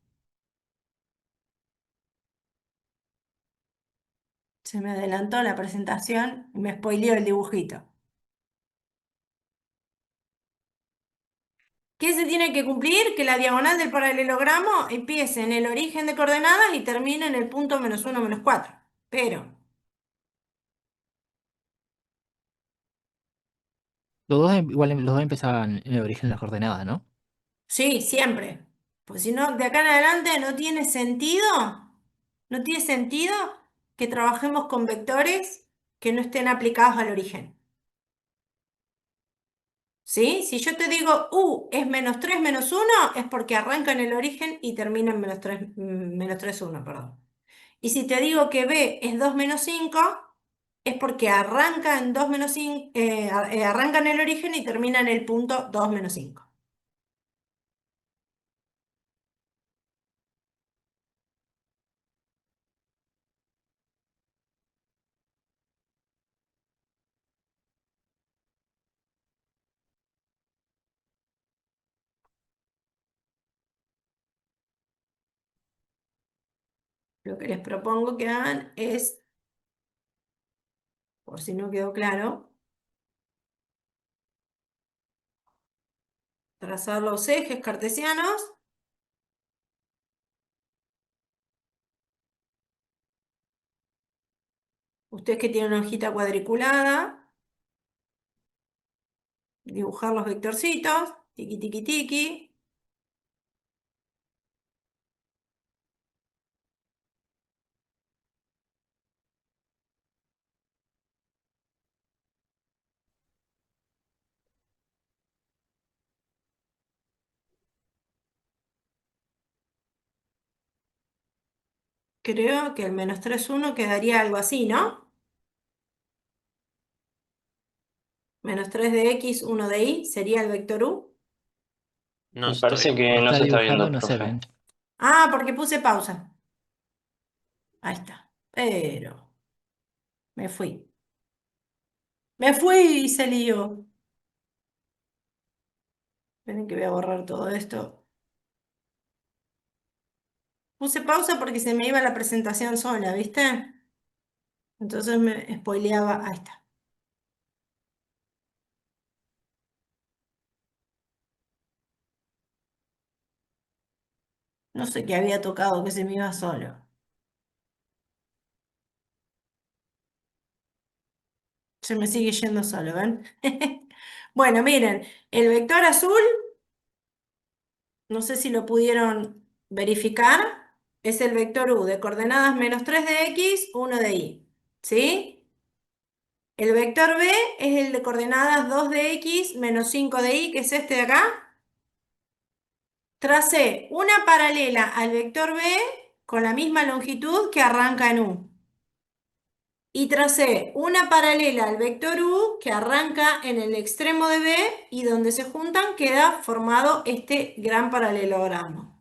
Se me adelantó la presentación y me spoileó el dibujito. ¿Qué se tiene que cumplir? Que la diagonal del paralelogramo empiece en el origen de coordenadas y termine en el punto -1, -4. Pero, Los dos empezaban en el origen de las coordenadas, ¿no? sí, siempre. Pues si no, de acá en adelante no tiene sentido que trabajemos con vectores que no estén aplicados al origen. ¿Sí? Si yo te digo U es -3 -1, es porque arranca en el origen y termina en -3, -1, perdón. Y si te digo que B es 2 -5, es porque arranca en 2 5, arranca en el origen y termina en el punto 2 5. Lo que les propongo que hagan es, por si no quedó claro, trazar los ejes cartesianos. Ustedes que tienen una hojita cuadriculada, dibujar los vectorcitos, tiqui, tiqui, tiqui. Creo que el -3, 1 quedaría algo así, ¿no? -3 de X, 1 de Y, sería el vector U. No Me parece estoy. que no Está se está dibujado y viendo, no se profe. ven. Ah, porque puse pausa. Ahí está. Pero me fui. Me fui y se lío. Esperen que voy a borrar todo esto. Puse pausa porque se me iba la presentación sola, ¿viste? Entonces me spoileaba. Ahí está. No sé qué había tocado que se me iba solo. Se me sigue yendo solo, ¿ven? Bueno, miren, el vector azul, no sé si lo pudieron verificar, es el vector U de coordenadas -3 de X, 1 de Y. ¿Sí? El vector B es el de coordenadas 2 de X, -5 de Y, que es este de acá. Tracé una paralela al vector B con la misma longitud que arranca en U. Y tracé una paralela al vector U que arranca en el extremo de B y donde se juntan queda formado este gran paralelogramo.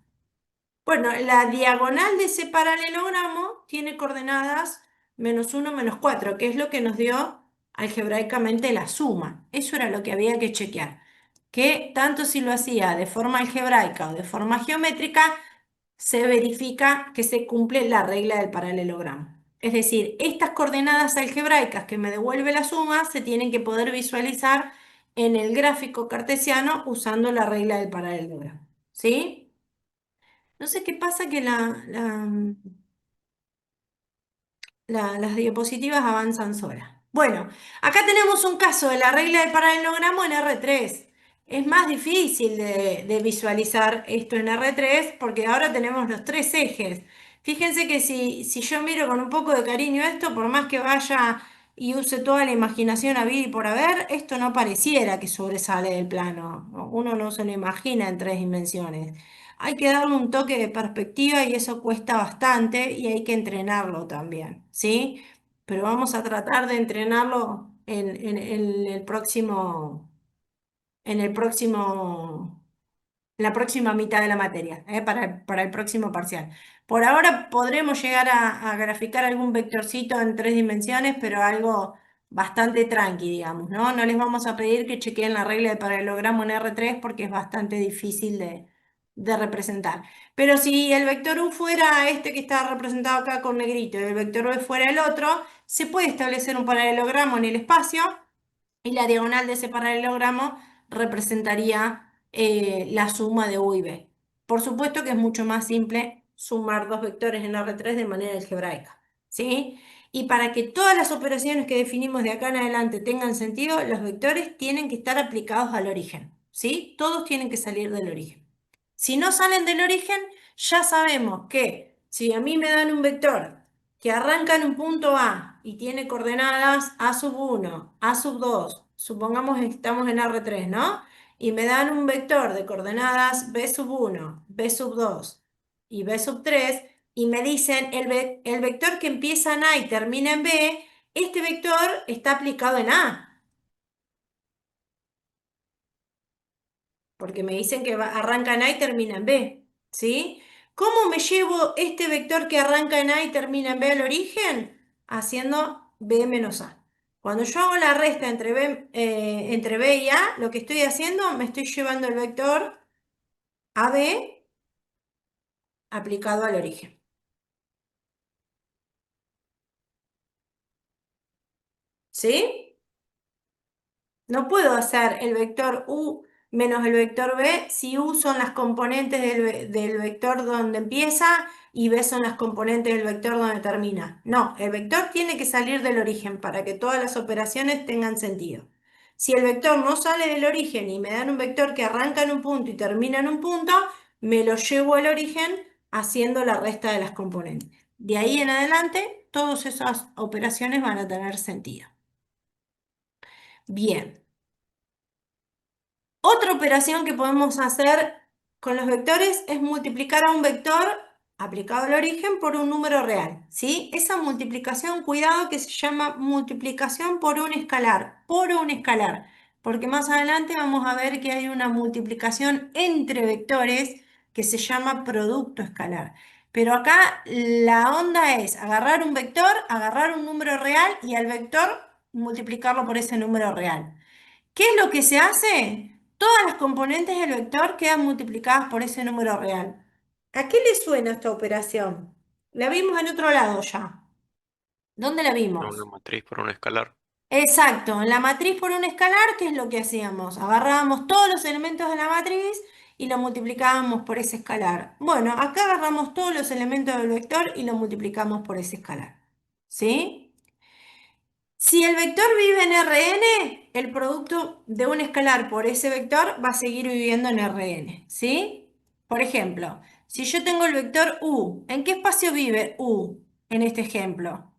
Bueno, la diagonal de ese paralelogramo tiene coordenadas -1, -4, que es lo que nos dio algebraicamente la suma. Eso era lo que había que chequear. Que tanto si lo hacía de forma algebraica o de forma geométrica, se verifica que se cumple la regla del paralelogramo. Es decir, estas coordenadas algebraicas que me devuelve la suma se tienen que poder visualizar en el gráfico cartesiano usando la regla del paralelogramo. ¿Sí? No sé qué pasa que las diapositivas avanzan solas. Bueno, acá tenemos un caso de la regla del paralelogramo en R3. Es más difícil de visualizar esto en R3 porque ahora tenemos los tres ejes. Fíjense que si yo miro con un poco de cariño esto, por más que vaya y use toda la imaginación a y por haber, esto no pareciera que sobresale del plano. Uno no se lo imagina en tres dimensiones. Hay que darle un toque de perspectiva y eso cuesta bastante y hay que entrenarlo también, ¿sí? Pero vamos a tratar de entrenarlo en el próximo, en el próximo la próxima mitad de la materia, para el próximo parcial. Por ahora podremos llegar a graficar algún vectorcito en tres dimensiones, pero algo bastante tranqui, digamos, ¿no? No les vamos a pedir que chequeen la regla de paralelogramo en R3 porque es bastante difícil de representar. Pero si el vector U fuera este que está representado acá con negrito y el vector B fuera el otro, se puede establecer un paralelogramo en el espacio y la diagonal de ese paralelogramo representaría la suma de U y B. Por supuesto que es mucho más simple sumar dos vectores en R3 de manera algebraica, ¿sí? Y para que todas las operaciones que definimos de acá en adelante tengan sentido, los vectores tienen que estar aplicados al origen, ¿sí? Todos tienen que salir del origen. Si no salen del origen, ya sabemos que si a mí me dan un vector que arranca en un punto A y tiene coordenadas A sub 1, A sub 2, supongamos que estamos en R3, ¿no? Y me dan un vector de coordenadas B sub 1, B sub 2 y B sub 3, y me dicen el vector que empieza en A y termina en B, este vector está aplicado en A, porque me dicen que arranca en A y termina en B, ¿sí? ¿Cómo me llevo este vector que arranca en A y termina en B al origen? Haciendo B menos A. Cuando yo hago la resta entre B y A, lo que estoy haciendo, me estoy llevando el vector AB aplicado al origen. ¿Sí? No puedo hacer el vector U menos el vector B si U son las componentes del vector donde empieza y B son las componentes del vector donde termina. No, el vector tiene que salir del origen para que todas las operaciones tengan sentido. Si el vector no sale del origen y me dan un vector que arranca en un punto y termina en un punto, me lo llevo al origen haciendo la resta de las componentes. De ahí en adelante, todas esas operaciones van a tener sentido. Bien. Otra operación que podemos hacer con los vectores es multiplicar a un vector aplicado al origen por un número real, ¿sí? Esa multiplicación, cuidado, que se llama multiplicación por un escalar, porque más adelante vamos a ver que hay una multiplicación entre vectores que se llama producto escalar. Pero acá la onda es agarrar un vector, agarrar un número real y al vector multiplicarlo por ese número real. ¿Qué es lo que se hace? Todas las componentes del vector quedan multiplicadas por ese número real. ¿A qué le suena esta operación? La vimos en otro lado ya. ¿Dónde la Una vimos? matriz por un escalar. Exacto, en la matriz por un escalar, ¿qué es lo que hacíamos? Agarrábamos todos los elementos de la matriz y lo multiplicábamos por ese escalar. Bueno, acá agarramos todos los elementos del vector y lo multiplicamos por ese escalar. ¿Sí? Si el vector vive en Rn, el producto de un escalar por ese vector va a seguir viviendo en Rn, ¿sí? Por ejemplo, si yo tengo el vector u, ¿en qué espacio vive u en este ejemplo?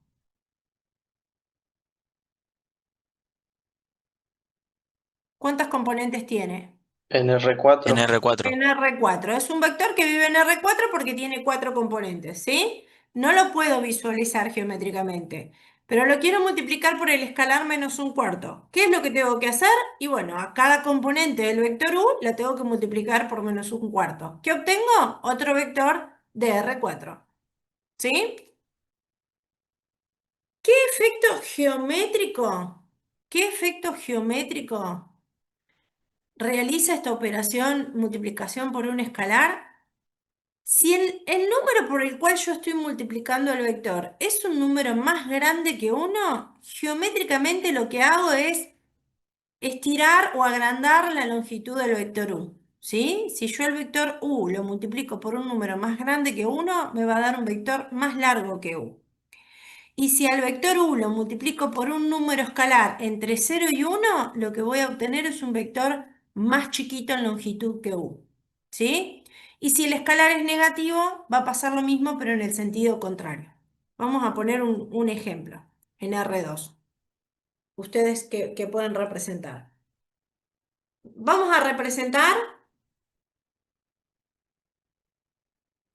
¿Cuántas componentes tiene? En En R4. En R4. R4. Es un vector que vive en R4 porque tiene 4 componentes, ¿sí? No lo puedo visualizar geométricamente, pero lo quiero multiplicar por el escalar menos un cuarto. ¿Qué es lo que tengo que hacer? Y bueno, a cada componente del vector U la tengo que multiplicar por menos un cuarto. ¿Qué obtengo? Otro vector de R4, ¿sí? ¿Qué efecto geométrico? ¿Qué efecto geométrico realiza esta operación multiplicación por un escalar? Si el número por el cual yo estoy multiplicando el vector es un número más grande que 1, geométricamente lo que hago es estirar o agrandar la longitud del vector u, ¿sí? Si yo el vector u lo multiplico por un número más grande que 1, me va a dar un vector más largo que u. Y si al vector u lo multiplico por un número escalar entre 0 y 1, lo que voy a obtener es un vector más chiquito en longitud que u, ¿sí? Y si el escalar es negativo, va a pasar lo mismo, pero en el sentido contrario. Vamos a poner un ejemplo en R2. ¿Ustedes qué pueden representar? Vamos a representar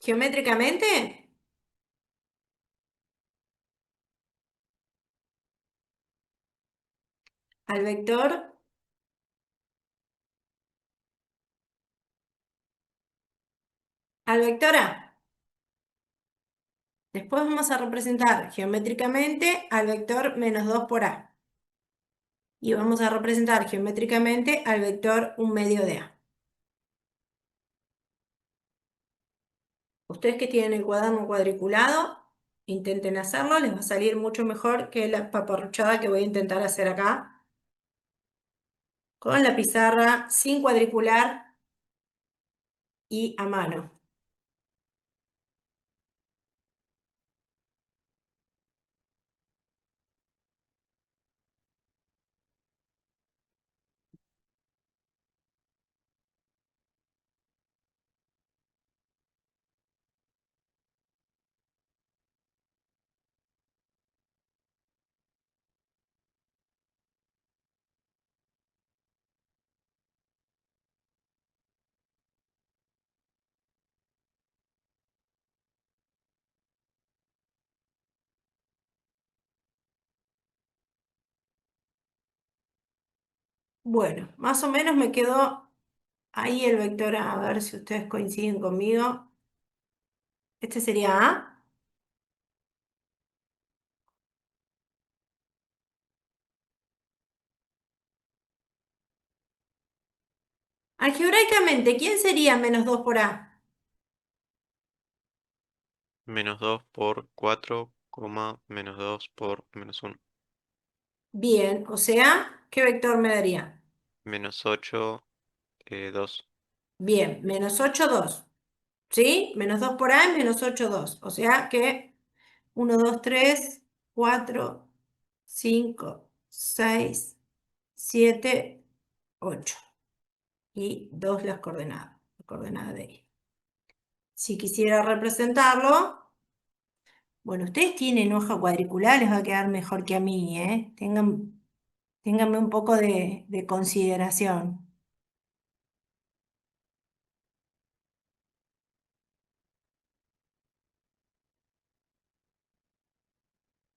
geométricamente al vector, al vector A. Después vamos a representar geométricamente al vector menos 2 por A. Y vamos a representar geométricamente al vector un medio de A. Ustedes que tienen el cuaderno cuadriculado, intenten hacerlo, les va a salir mucho mejor que la paparruchada que voy a intentar hacer acá. Con la pizarra, sin cuadricular. y a mano. Bueno, más o menos me quedó ahí el vector A, a ver si ustedes coinciden conmigo. Este sería A. Algebraicamente, ¿quién sería menos 2 por A? Menos 2 por 4, menos 2 por menos 1. Bien, o sea, ¿qué vector me daría? Menos 8, 2. Bien, menos 8 2. ¿Sí? Menos 2 por A es menos 8 2. O sea que 1 2 3 4 5 6 7 8. Y 2 las coordenadas. La coordenada de ahí. Si quisiera representarlo, bueno, ustedes tienen hoja cuadricular, les va a quedar mejor que a mí, ¿eh? Ténganme un poco de consideración.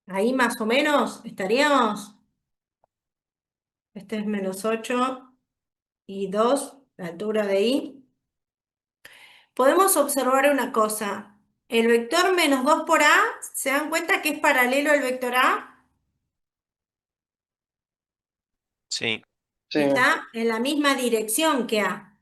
Ahí más o menos estaríamos. Este es menos 8 y 2, la altura de I. Podemos observar una cosa. El vector menos 2 por A, ¿se dan cuenta que es paralelo al vector A? Sí, Sí, Está en la misma dirección que A.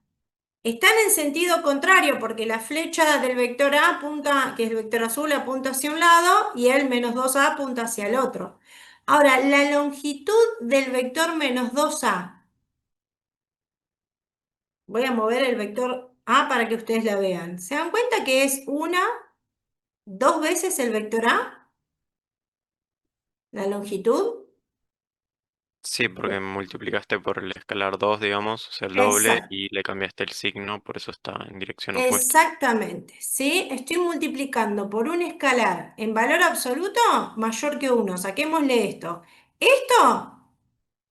Están en sentido contrario porque la flecha del vector A apunta, que es el vector azul, apunta hacia un lado y el menos 2A apunta hacia el otro. Ahora, la longitud del vector menos 2A. Voy a mover el vector A para que ustedes la vean. ¿Se dan cuenta que es dos veces el vector A? La longitud. sí, porque multiplicaste por el escalar 2, digamos, o sea, el doble, Exacto. y le cambiaste el signo, por eso está en dirección opuesta. Exactamente, ¿sí? Estoy multiplicando por un escalar en valor absoluto mayor que 1. Saquémosle esto. Esto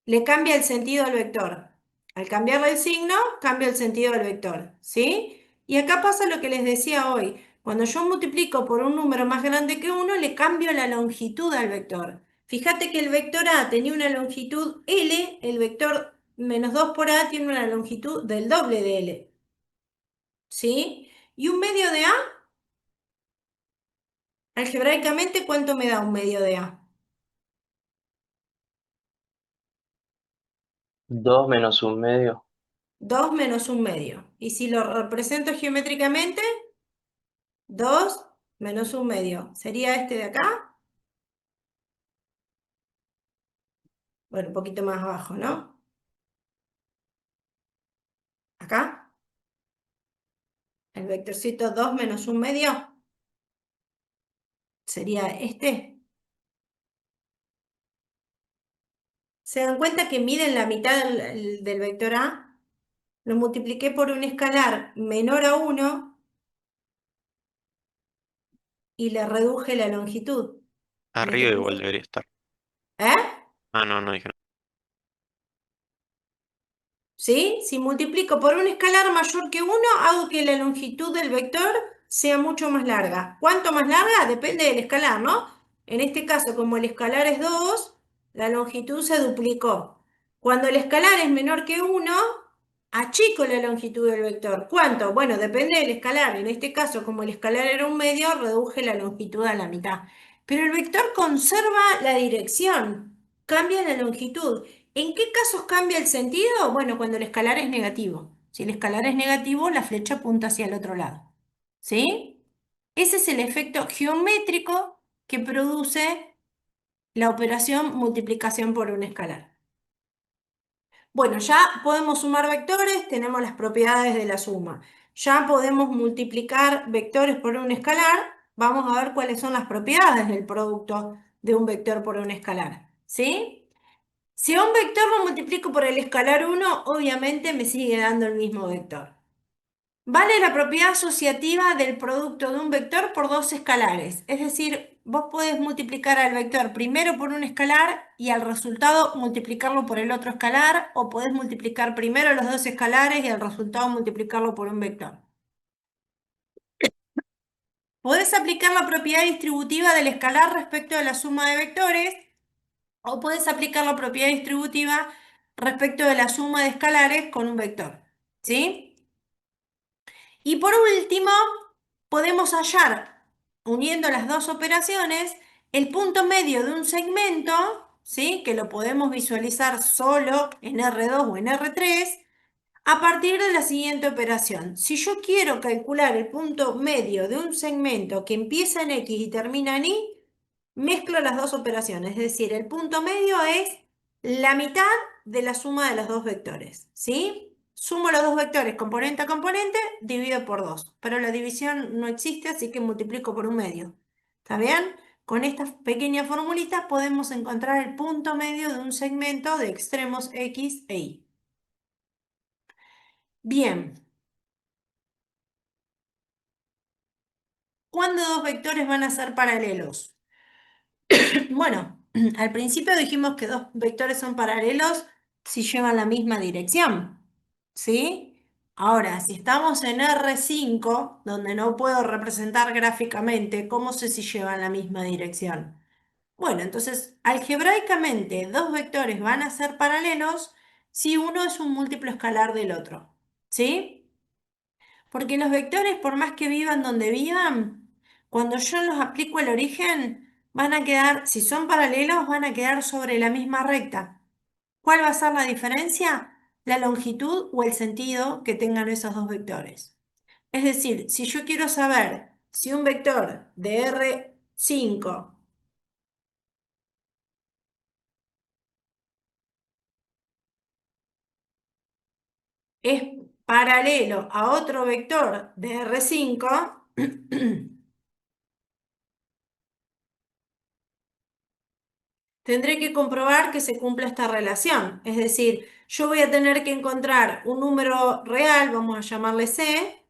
le cambia el sentido al vector. Al cambiarle el signo, cambia el sentido del vector, ¿sí? Y acá pasa lo que les decía hoy. Cuando yo multiplico por un número más grande que 1, le cambio la longitud al vector. Fíjate que el vector A tenía una longitud L, el vector menos 2 por A tiene una longitud del doble de L, ¿sí? Y un medio de A, algebraicamente, ¿cuánto me da un medio de A? 2 menos un medio. 2 menos un medio. Y si lo represento geométricamente, 2 menos un medio. ¿Sería este de acá? Bueno, un poquito más abajo, ¿no? Acá. El vectorcito 2 menos un medio. Sería este. ¿Se dan cuenta que miden la mitad del vector A? Lo multipliqué por un escalar menor a 1 y le reduje la longitud. ¿Me Arriba igual entendés? debería estar. ¿Eh? Ah, no, no dije nada. ¿Sí? Si multiplico por un escalar mayor que 1, hago que la longitud del vector sea mucho más larga. ¿Cuánto más larga? Depende del escalar, ¿no? En este caso, como el escalar es 2, la longitud se duplicó. Cuando el escalar es menor que 1, achico la longitud del vector. ¿Cuánto? Bueno, depende del escalar. En este caso, como el escalar era un medio, reduje la longitud a la mitad. Pero el vector conserva la dirección, cambia la longitud. ¿En qué casos cambia el sentido? Bueno, cuando el escalar es negativo. Si el escalar es negativo, la flecha apunta hacia el otro lado. ¿Sí? Ese es el efecto geométrico que produce la operación multiplicación por un escalar. Bueno, ya podemos sumar vectores, tenemos las propiedades de la suma. ya podemos multiplicar vectores por un escalar. Vamos a ver cuáles son las propiedades del producto de un vector por un escalar, ¿sí? Si a un vector lo multiplico por el escalar 1, obviamente me sigue dando el mismo vector. Vale la propiedad asociativa del producto de un vector por dos escalares. Es decir, vos podés multiplicar al vector primero por un escalar y al resultado multiplicarlo por el otro escalar, o podés multiplicar primero los dos escalares y al resultado multiplicarlo por un vector. Podés aplicar la propiedad distributiva del escalar respecto de la suma de vectores, o podés aplicar la propiedad distributiva respecto de la suma de escalares con un vector, ¿sí? Y por último, podemos hallar, uniendo las dos operaciones, el punto medio de un segmento, ¿sí? Que lo podemos visualizar solo en R2 o en R3, a partir de la siguiente operación. Si yo quiero calcular el punto medio de un segmento que empieza en X y termina en Y, mezclo las dos operaciones, es decir, el punto medio es la mitad de la suma de los dos vectores, ¿sí? Sumo los dos vectores componente a componente, divido por 2, pero la división no existe, así que multiplico por un medio. ¿Está bien? Con estas pequeñas formulitas podemos encontrar el punto medio de un segmento de extremos X e Y. Bien. ¿Cuándo dos vectores van a ser paralelos? Bueno, al principio dijimos que dos vectores son paralelos si llevan la misma dirección, ¿sí? Ahora, si estamos en R5, donde no puedo representar gráficamente, ¿cómo sé si llevan la misma dirección? Bueno, entonces, algebraicamente, dos vectores van a ser paralelos si uno es un múltiplo escalar del otro, ¿sí? Porque los vectores, por más que vivan donde vivan, cuando yo los aplico al origen, van a quedar, si son paralelos, van a quedar sobre la misma recta. ¿Cuál va a ser la diferencia? La longitud o el sentido que tengan esos dos vectores. Es decir, si yo quiero saber si un vector de R5 es paralelo a otro vector de R5, tendré que comprobar que se cumpla esta relación. Es decir, yo voy a tener que encontrar un número real, vamos a llamarle C,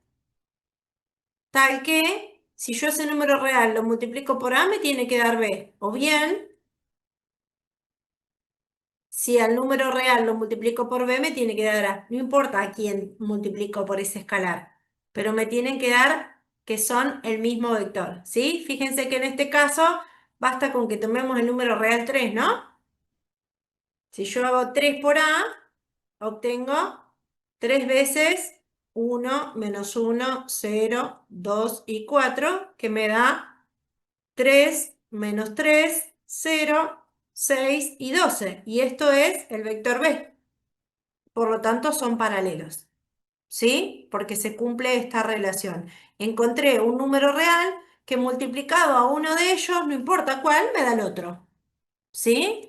tal que si yo ese número real lo multiplico por A, me tiene que dar B. O bien, si al número real lo multiplico por B, me tiene que dar A. No importa a quién multiplico por ese escalar, pero me tienen que dar que son el mismo vector, ¿sí? Fíjense que en este caso basta con que tomemos el número real 3, ¿no? Si yo hago 3 por A, obtengo 3 veces 1 menos 1, 0, 2 y 4, que me da 3 menos 3, 0, 6 y 12. Y esto es el vector B. Por lo tanto, son paralelos, ¿sí? Porque se cumple esta relación. Encontré un número real que multiplicado a uno de ellos, no importa cuál, me da el otro, ¿sí?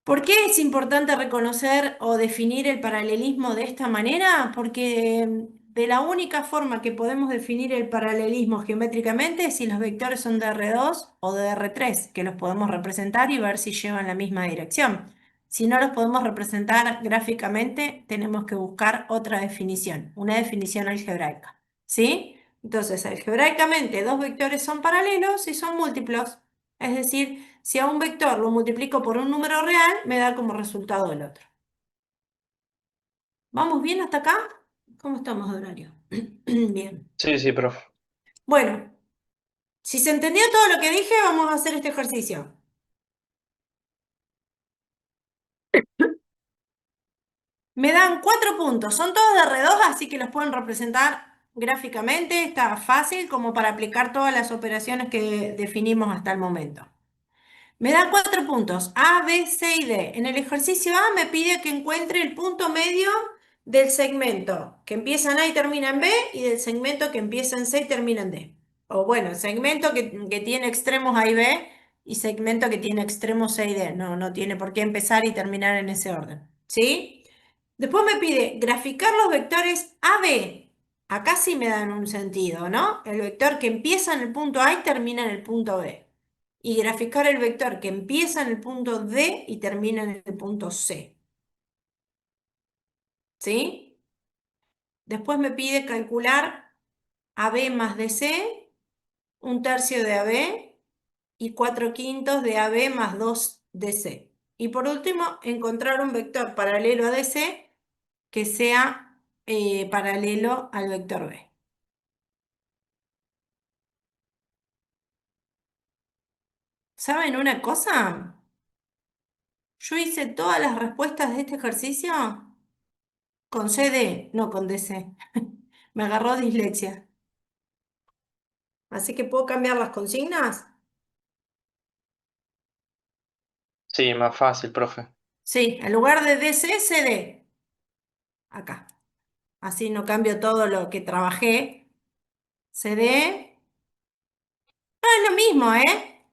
¿Por qué es importante reconocer o definir el paralelismo de esta manera? Porque de la única forma que podemos definir el paralelismo geométricamente es si los vectores son de R2 o de R3, que los podemos representar y ver si llevan la misma dirección. Si no los podemos representar gráficamente, tenemos que buscar otra definición, una definición algebraica, ¿sí? Entonces, algebraicamente, dos vectores son paralelos y son múltiplos. Es decir, si a un vector lo multiplico por un número real, me da como resultado el otro. ¿Vamos bien hasta acá? ¿Cómo estamos de horario? Bien. Sí, sí, profe. Bueno, si se entendió todo lo que dije, vamos a hacer este ejercicio. Me dan 4 puntos, son todos de R2, así que los pueden representar gráficamente. Está fácil como para aplicar todas las operaciones que definimos hasta el momento. Me da 4 puntos, A, B, C y D. En el ejercicio A me pide que encuentre el punto medio del segmento que empieza en A y termina en B, y del segmento que empieza en C y termina en D. O bueno, el segmento que tiene extremos A y B, y segmento que tiene extremos C y D. No tiene por qué empezar y terminar en ese orden, ¿sí? Después me pide graficar los vectores AB, Acá sí me dan un sentido, ¿no? El vector que empieza en el punto A y termina en el punto B. Y graficar el vector que empieza en el punto D y termina en el punto C. ¿Sí? Después me pide calcular AB más DC, un tercio de AB y 4/5 de AB más 2 DC. Y por último, encontrar un vector paralelo a DC que sea paralelo al vector B. ¿Saben una cosa? Yo hice todas las respuestas de este ejercicio con CD, no con DC. Me agarró dislexia. Así que puedo cambiar las consignas. Sí, más fácil, profe. Sí, en lugar de DC, CD. Acá. Así no cambio todo lo que trabajé. CD. No es lo mismo, ¿eh?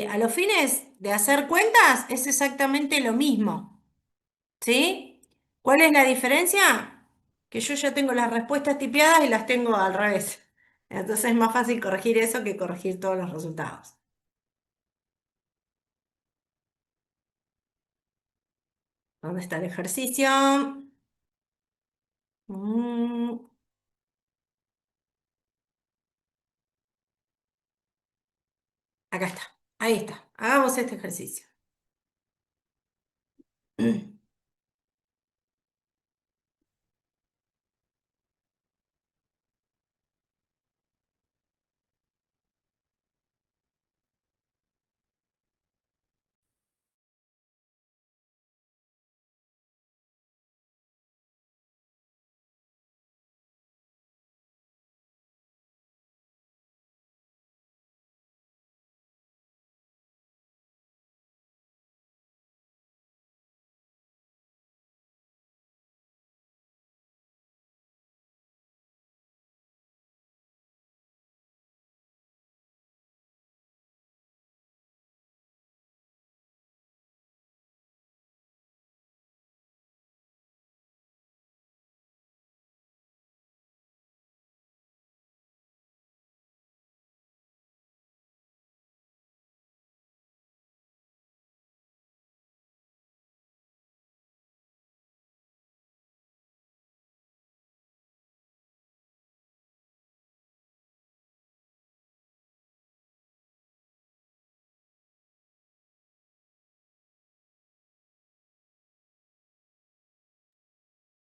A los fines de hacer cuentas es exactamente lo mismo. ¿Sí? ¿Cuál es la diferencia? Que yo ya tengo las respuestas tipeadas y las tengo al revés. Entonces es más fácil corregir eso que corregir todos los resultados. ¿Dónde está el ejercicio? Mm, acá está. Ahí está. Hagamos este ejercicio.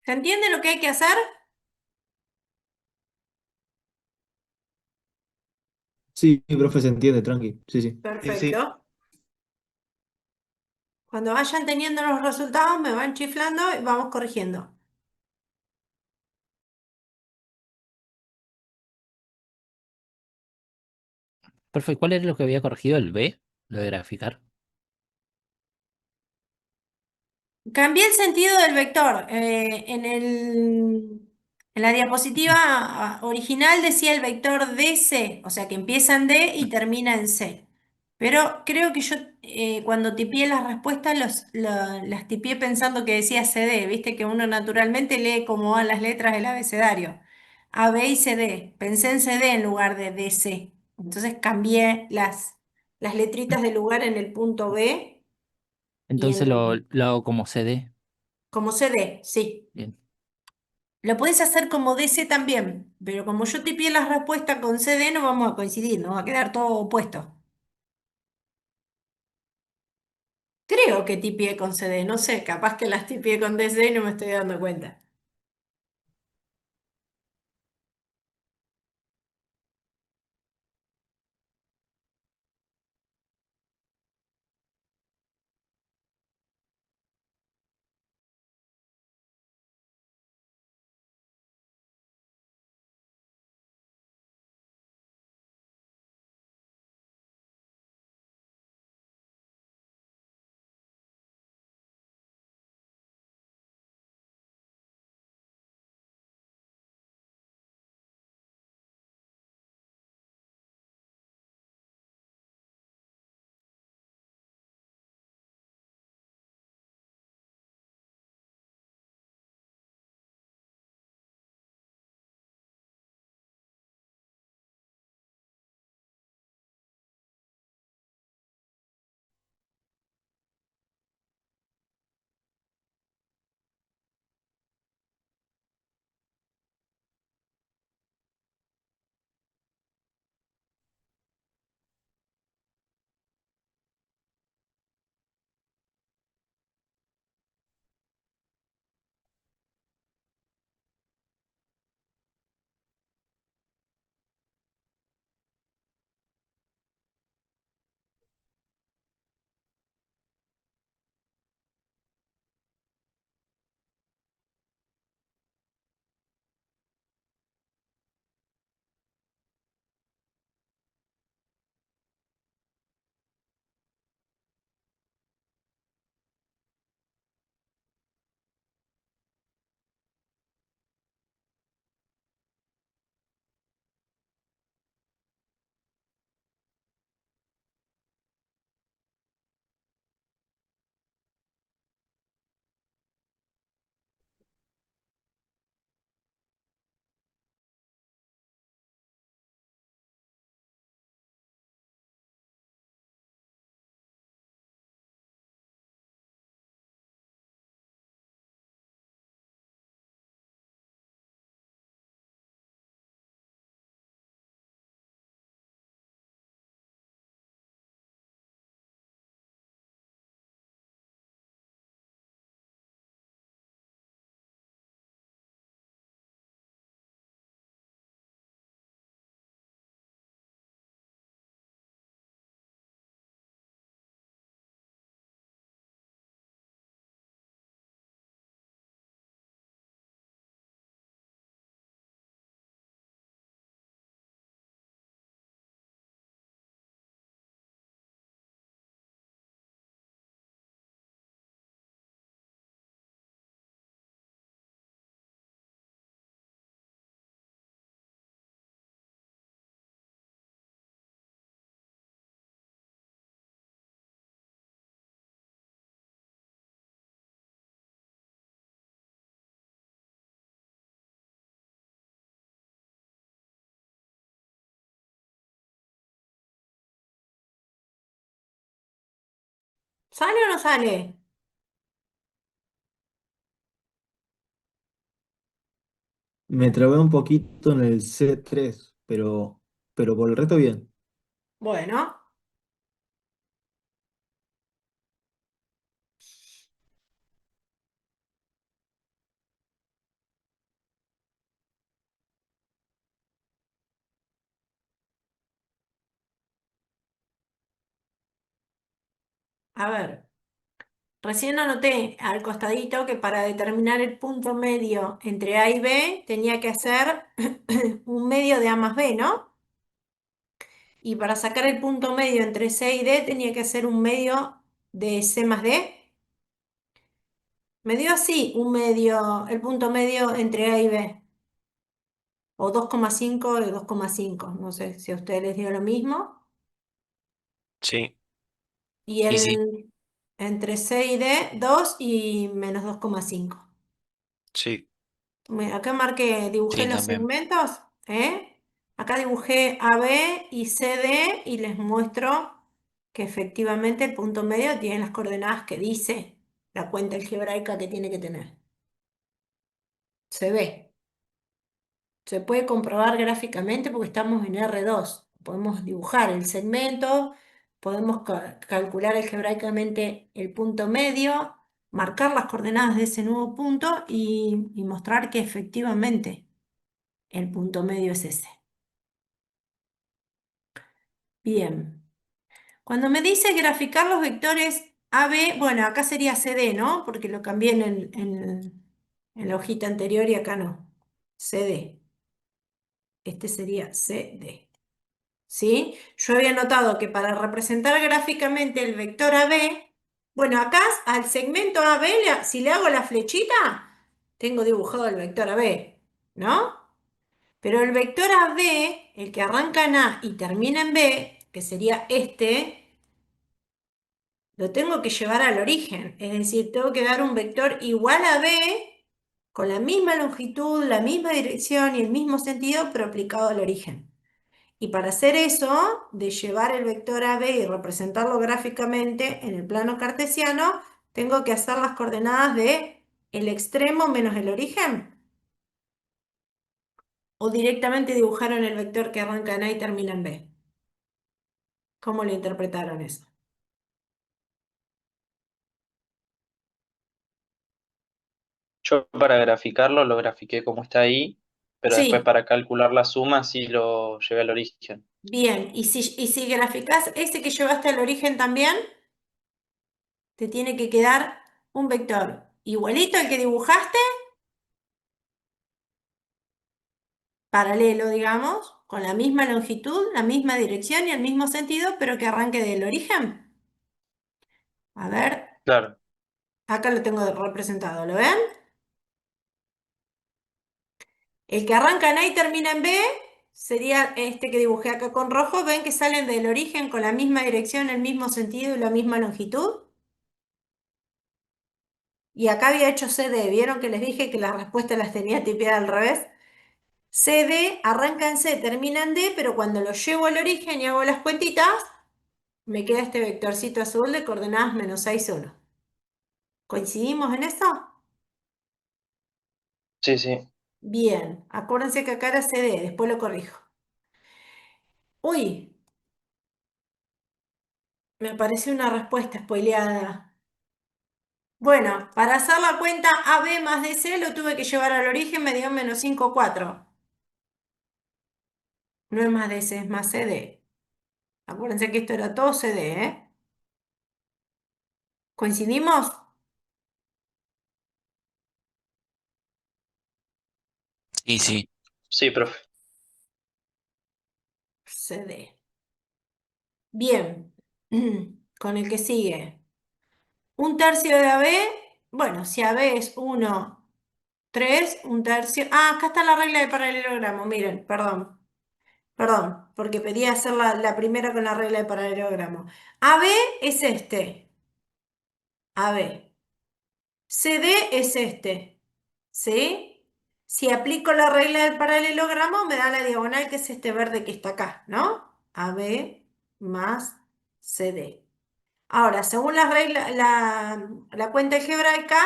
¿Se entiende lo que hay que hacer? Sí, profe, se entiende, tranqui. Sí, sí. Perfecto. Cuando vayan teniendo los resultados, me van chiflando y vamos corrigiendo. Profe, ¿cuál era lo que había corregido? ¿El B? ¿Lo de graficar? Cambié el sentido del vector. En la diapositiva original decía el vector DC, o sea que empieza en D y termina en C. Pero creo que yo cuando tipié las respuestas las tipié pensando que decía CD. Viste que uno naturalmente lee como van las letras del abecedario. A, B y CD. Pensé en CD en lugar de DC. Entonces cambié las letritas de lugar en el punto B y Entonces lo hago como CD. como CD, sí. Bien. Lo puedes hacer como DC también, pero como yo tipié las respuestas con CD no vamos a coincidir, nos va a quedar todo opuesto. Creo que tipié con CD, no sé, capaz que las tipié con DC y no me estoy dando cuenta. ¿Sale o no sale? Me trabé un poquito en el C3, pero por el resto bien. Bueno, a ver. Recién anoté al costadito que para determinar el punto medio entre A y B tenía que hacer un medio de A más B, ¿no? Y para sacar el punto medio entre C y D tenía que hacer un medio de C más D. Me dio así un medio, el punto medio entre A y B. O 2,5 y 2,5. No sé si a ustedes les dio lo mismo. Sí, Y Y sí, el entre C y D, 2 y menos 2,5. sí, Acá marqué, dibujé sí, los también. segmentos, ¿eh? Acá dibujé AB y CD y les muestro que efectivamente el punto medio tiene las coordenadas que dice la cuenta algebraica que tiene que tener. Se ve. Se puede comprobar gráficamente porque estamos en R2. Podemos dibujar el segmento, podemos calcular algebraicamente el punto medio, marcar las coordenadas de ese nuevo punto y mostrar que efectivamente el punto medio es ese. Bien. Cuando me dice graficar los vectores AB, bueno, acá sería CD, ¿no? Porque lo cambié en la hojita anterior y acá no. CD. Este sería CD. ¿Sí? Yo había notado que para representar gráficamente el vector AB, bueno, acá al segmento AB, si le hago la flechita, tengo dibujado el vector AB, ¿no? Pero el vector AB, el que arranca en A y termina en B, que sería este, lo tengo que llevar al origen. Es decir, tengo que dar un vector igual a B, con la misma longitud, la misma dirección y el mismo sentido, pero aplicado al origen. Y para hacer eso, de llevar el vector AB y representarlo gráficamente en el plano cartesiano, tengo que hacer las coordenadas de el extremo menos el origen. O directamente dibujaron el vector que arranca en A y termina en B. ¿Cómo lo interpretaron eso? Yo para graficarlo lo grafiqué como está ahí, pero después Sí, para calcular la suma sí lo llevé al origen. bien. Y si graficás ese que llevaste al origen también, te tiene que quedar un vector igualito al que dibujaste, paralelo, digamos, con la misma longitud, la misma dirección y el mismo sentido, pero que arranque del origen. A ver, Claro, acá lo tengo representado, ¿lo ven? El que arranca en A y termina en B sería este que dibujé acá con rojo. ¿Ven que salen del origen con la misma dirección, el mismo sentido y la misma longitud? Y acá había hecho CD. ¿Vieron que les dije que las respuestas las tenía tipeadas al revés? CD arranca en C, termina en D, pero cuando lo llevo al origen y hago las cuentitas, me queda este vectorcito azul de coordenadas menos 6, 1. ¿Coincidimos en eso? sí, sí. Bien, acuérdense que acá era CD, después lo corrijo. Uy, me apareció una respuesta spoileada. Bueno, para hacer la cuenta AB más DC lo tuve que llevar al origen, me dio menos 5, 4. No es más DC, es más CD. Acuérdense que esto era todo CD, ¿eh? ¿Coincidimos? Y sí, Sí, profe. CD. Bien, con el que sigue. Un tercio de AB, bueno, si AB es 1, 3, un tercio. Ah, acá está la regla de paralelogramo, miren, perdón. Perdón, porque pedí hacer la primera con la regla de paralelogramo. AB es este, AB. CD es este, ¿sí? Si aplico la regla del paralelogramo, me da la diagonal, que es este verde que está acá, ¿no? AB más CD. Ahora, según la regla, la cuenta algebraica,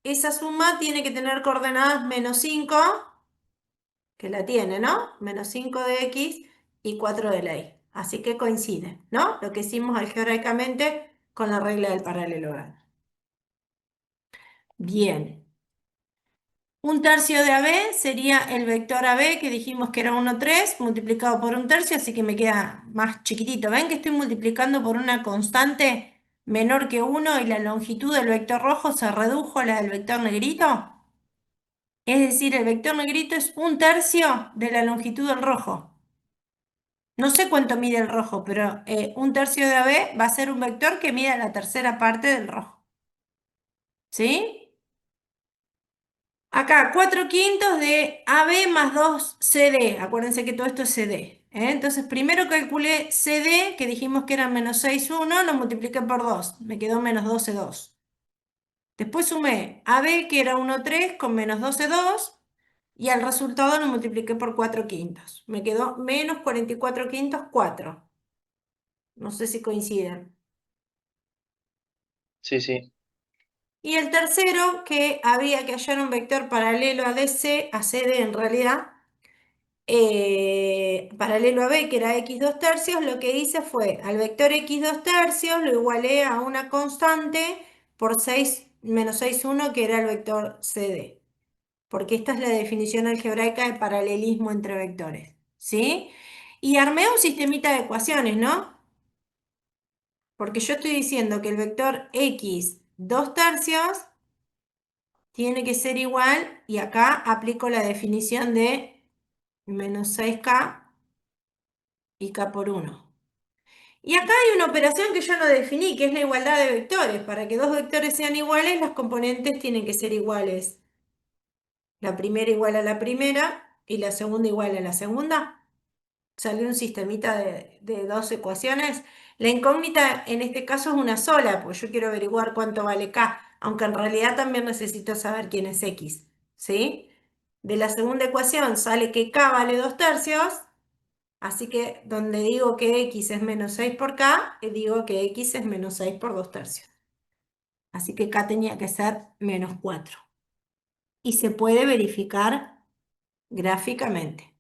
esa suma tiene que tener coordenadas -5, que la tiene, ¿no? -5 de x y 4 de la y. Así que coincide, ¿no? Lo que hicimos algebraicamente con la regla del paralelogramo. Bien. Un tercio de AB sería el vector AB que dijimos que era 1, 3, multiplicado por un tercio, así que me queda más chiquitito. ¿Ven que estoy multiplicando por una constante menor que 1 y la longitud del vector rojo se redujo a la del vector negrito? Es decir, el vector negrito es un tercio de la longitud del rojo. No sé cuánto mide el rojo, pero un tercio de AB va a ser un vector que mida la tercera parte del rojo. ¿Sí? Acá, 4/5 de AB más 2 CD. Acuérdense que todo esto es CD. Entonces, primero calculé CD, que dijimos que era -6,1, lo multipliqué por 2. Me quedó -12,2. Después sumé AB, que era 1,3, con -12,2. Y al resultado lo multipliqué por 4/5. Me quedó -44/5, 4. No sé si coinciden. Sí, sí. Y el tercero, que había que hallar un vector paralelo a DC, a CD en realidad, paralelo a B, que era x2 tercios, lo que hice fue al vector x2 tercios lo igualé a una constante por 6 -6,1, que era el vector CD. Porque esta es la definición algebraica de paralelismo entre vectores. ¿Sí? Y armé un sistemita de ecuaciones, ¿no? Porque yo estoy diciendo que el vector x2 tercios tiene que ser igual, y acá aplico la definición de -6k y k por 1. Y acá hay una operación que yo no definí, que es la igualdad de vectores. Para que dos vectores sean iguales, las componentes tienen que ser iguales. La primera igual a la primera y la segunda igual a la segunda. Salió un sistemita de dos ecuaciones. La incógnita en este caso es una sola, pues yo quiero averiguar cuánto vale k, aunque en realidad también necesito saber quién es x. ¿Sí? De la segunda ecuación sale que k vale 2 tercios. Así que donde digo que x es -6 por k, digo que x es -6 por 2 tercios. Así que k tenía que ser -4. Y se puede verificar gráficamente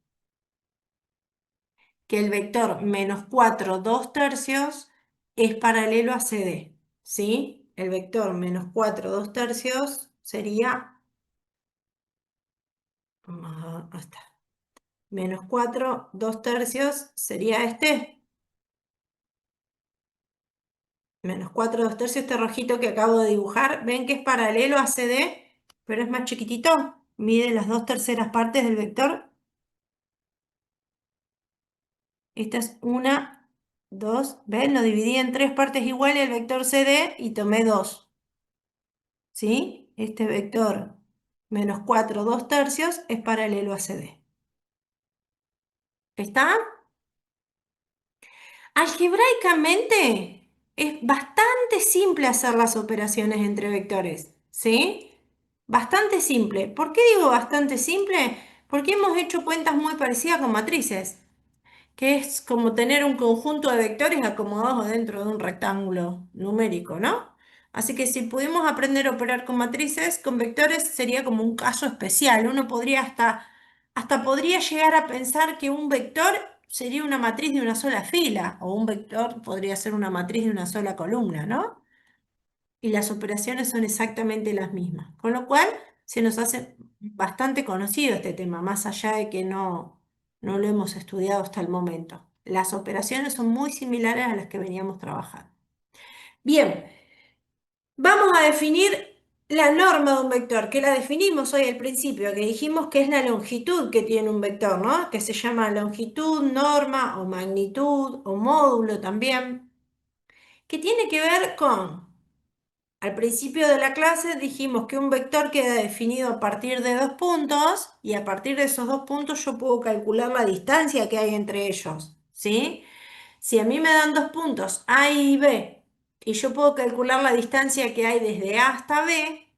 que el vector -4, 2 tercios es paralelo a CD. ¿Sí? El vector -4, 2 tercios sería... Ahí está. -4, 2 tercios sería este. -4, 2 tercios, este rojito que acabo de dibujar. ¿Ven que es paralelo a CD, pero es más chiquitito? Mide las 2/3 partes del vector. Esta es una, 2, ¿ven? Lo dividí en 3 partes iguales el vector CD y tomé 2. ¿Sí? Este vector -4, 2 tercios es paralelo a CD. ¿Está? Algebraicamente es bastante simple hacer las operaciones entre vectores, ¿sí? Bastante simple. ¿Por qué digo bastante simple? Porque hemos hecho cuentas muy parecidas con matrices, que es como tener un conjunto de vectores acomodados dentro de un rectángulo numérico, ¿no? Así que si pudimos aprender a operar con matrices, con vectores sería como un caso especial. Uno podría hasta podría llegar a pensar que un vector sería una matriz de una sola fila, o un vector podría ser una matriz de una sola columna, ¿no? Y las operaciones son exactamente las mismas. Con lo cual se nos hace bastante conocido este tema, más allá de que no lo hemos estudiado hasta el momento. Las operaciones son muy similares a las que veníamos trabajando. Bien, vamos a definir la norma de un vector, que la definimos hoy al principio, que dijimos que es la longitud que tiene un vector, ¿no? Que se llama longitud, norma o magnitud o módulo también, que tiene que ver con... Al principio de la clase dijimos que un vector queda definido a partir de dos puntos y a partir de esos dos puntos yo puedo calcular la distancia que hay entre ellos, ¿sí? Si a mí me dan dos puntos A y B y yo puedo calcular la distancia que hay desde A hasta B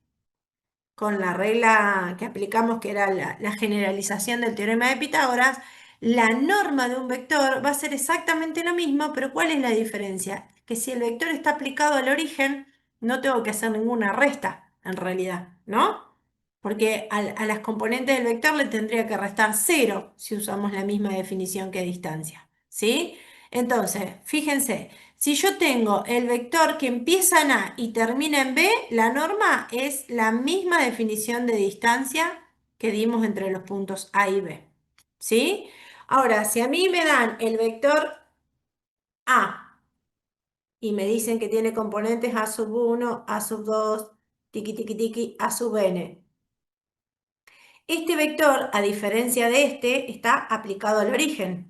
con la regla que aplicamos, que era la generalización del teorema de Pitágoras, la norma de un vector va a ser exactamente lo mismo, pero ¿cuál es la diferencia? que si el vector está aplicado al origen, no tengo que hacer ninguna resta, en realidad, ¿no? Porque a las componentes del vector le tendría que restar 0 si usamos la misma definición que distancia, ¿sí? Entonces, fíjense, si yo tengo el vector que empieza en A y termina en B, la norma es la misma definición de distancia que dimos entre los puntos A y B, ¿sí? Ahora, si a mí me dan el vector A y me dicen que tiene componentes A sub 1, A sub 2, tiki tiki tiki, A sub n. Este vector, a diferencia de este, está aplicado al origen.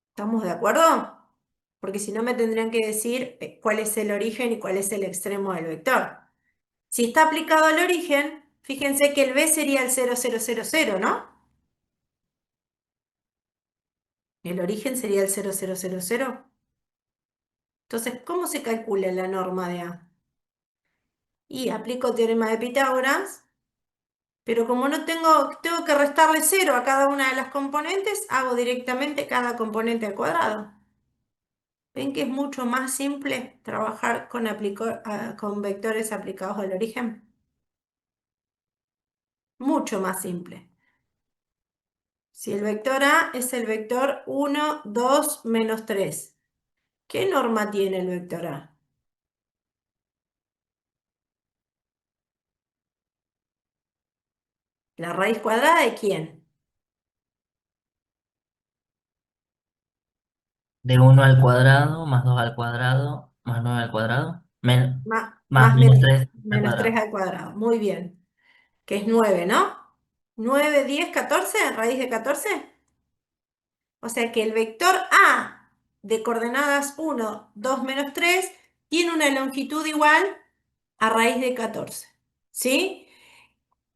¿Estamos de acuerdo? Porque si no me tendrían que decir cuál es el origen y cuál es el extremo del vector. Si está aplicado al origen, fíjense que el B sería el 0, 0, 0, 0, ¿no? El origen sería el 0, 0, 0, 0. Entonces, ¿cómo se calcula la norma de A? Y aplico teorema de Pitágoras, pero como no tengo que restarle 0 a cada una de las componentes, hago directamente cada componente al cuadrado. ¿Ven que es mucho más simple trabajar con vectores aplicados al origen? Mucho más simple. Si el vector A es el vector 1, 2, menos 3, ¿qué norma tiene el vector A? ¿La raíz cuadrada de quién? De 1 al cuadrado, más 2 al cuadrado, más 9 al cuadrado, más Más menos 3 al menos 3 cuadrado. al cuadrado. Muy bien. Que es 9, ¿no? 9, 10, 14, raíz de 14. O sea que el vector A de coordenadas 1, 2, menos 3 tiene una longitud igual a raíz de 14. ¿Sí?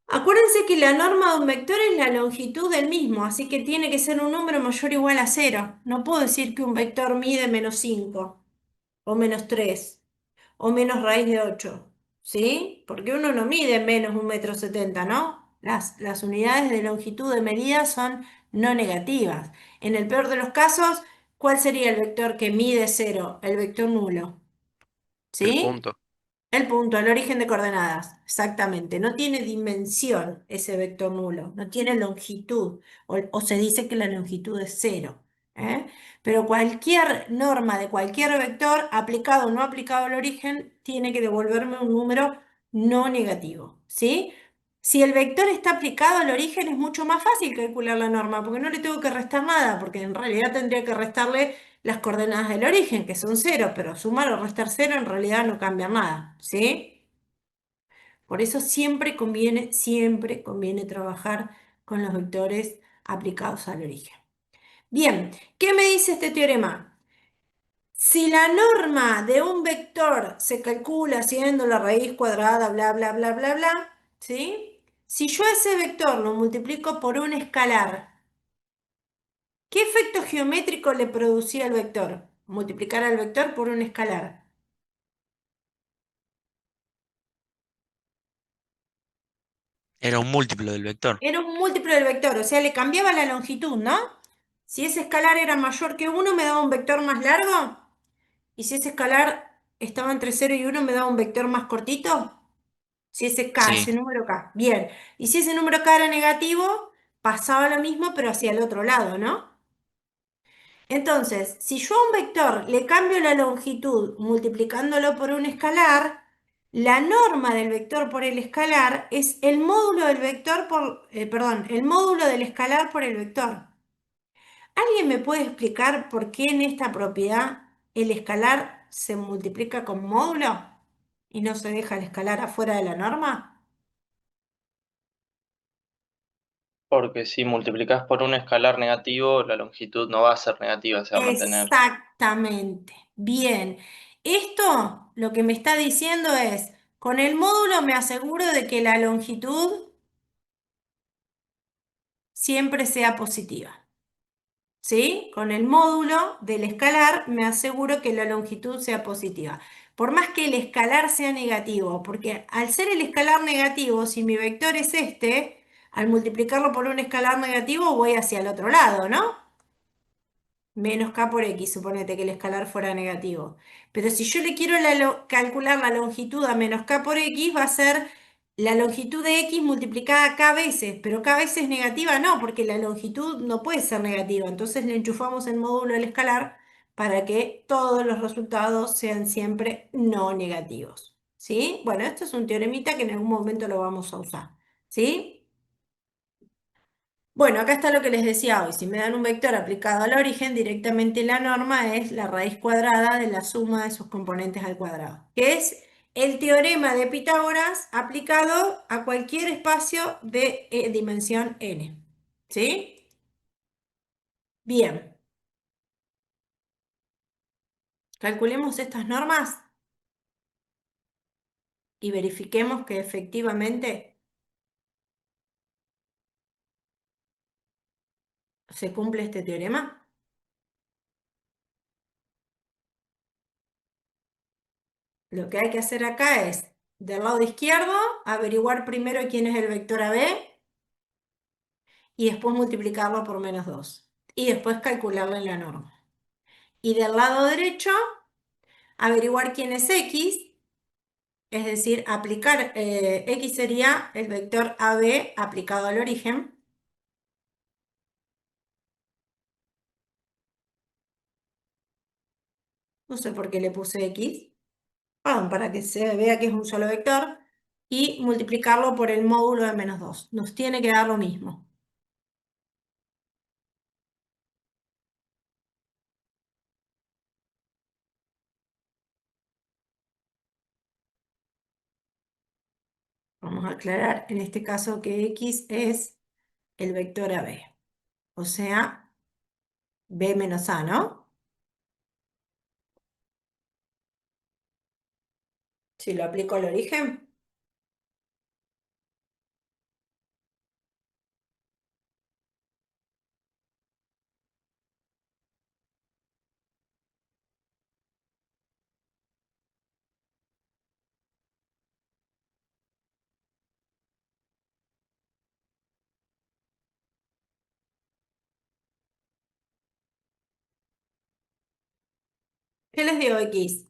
Acuérdense que la norma de un vector es la longitud del mismo, así que tiene que ser un número mayor o igual a 0. No puedo decir que un vector mide menos 5, o menos 3, o menos raíz de 8, ¿sí? Porque uno no mide menos 1,70 m, ¿no? Las unidades de longitud de medida son no negativas. En el peor de los casos, ¿cuál sería el vector que mide 0? El vector nulo, El ¿sí? punto. El punto, el origen de coordenadas, exactamente. No tiene dimensión ese vector nulo, no tiene longitud, o se dice que la longitud es 0, ¿eh? Pero cualquier norma de cualquier vector, aplicado o no aplicado al origen, tiene que devolverme un número no negativo, ¿sí? Si el vector está aplicado al origen, es mucho más fácil calcular la norma, porque no le tengo que restar nada, porque en realidad tendría que restarle las coordenadas del origen, que son 0, pero sumar o restar 0 en realidad no cambia nada, ¿sí? Por eso siempre conviene trabajar con los vectores aplicados al origen. Bien, ¿qué me dice este teorema? Si la norma de un vector se calcula haciendo la raíz cuadrada, bla, bla, bla, bla, bla, ¿sí? Si yo ese vector lo multiplico por un escalar, ¿qué efecto geométrico le producía al vector? Multiplicar al vector por un escalar. Era un múltiplo del vector. Era un múltiplo del vector, o sea, le cambiaba la longitud, ¿no? Si ese escalar era mayor que 1, me daba un vector más largo. Y si ese escalar estaba entre 0 y 1, me daba un vector más cortito. Si ese K, Sí. ese número K. Bien. Y si ese número K era negativo, pasaba lo mismo, pero hacia el otro lado, ¿no? Entonces, si yo a un vector le cambio la longitud multiplicándolo por un escalar, la norma del vector por el escalar es el módulo del vector el módulo del escalar por el vector. ¿Alguien me puede explicar por qué en esta propiedad el escalar se multiplica con módulo y no se deja el escalar afuera de la norma? Porque si multiplicas por un escalar negativo, la longitud no va a ser negativa, se va a mantener. Exactamente. Bien. Esto lo que me está diciendo es, con el módulo me aseguro de que la longitud siempre sea positiva. ¿Sí? Con el módulo del escalar me aseguro que la longitud sea positiva. Por más que el escalar sea negativo, porque al ser el escalar negativo, si mi vector es este, al multiplicarlo por un escalar negativo voy hacia el otro lado, ¿no? menos k por x, suponete que el escalar fuera negativo. Pero si yo le quiero calcular la longitud a menos k por x, va a ser la longitud de x multiplicada k veces, pero k veces negativa no, porque la longitud no puede ser negativa. Entonces le enchufamos el módulo del escalar para que todos los resultados sean siempre no negativos. ¿Sí? Bueno, esto es un teoremita que en algún momento lo vamos a usar. ¿Sí? Bueno, acá está lo que les decía hoy. Si me dan un vector aplicado al origen, directamente la norma es la raíz cuadrada de la suma de sus componentes al cuadrado, que es el teorema de Pitágoras aplicado a cualquier espacio de dimensión n. ¿Sí? Bien. Calculemos estas normas y verifiquemos que efectivamente se cumple este teorema. Lo que hay que hacer acá es, del lado izquierdo, averiguar primero quién es el vector AB y después multiplicarlo por menos 2. Y después calcularle la norma. Y del lado derecho, averiguar quién es X, es decir, aplicar, X sería el vector AB aplicado al origen. No sé por qué le puse X. Bueno, para que se vea que es un solo vector. Y multiplicarlo por el módulo de menos 2. Nos tiene que dar lo mismo. Vamos a aclarar en este caso que X es el vector AB. O sea, B menos A, ¿no? Si lo aplico al origen. ¿Qué les dio X?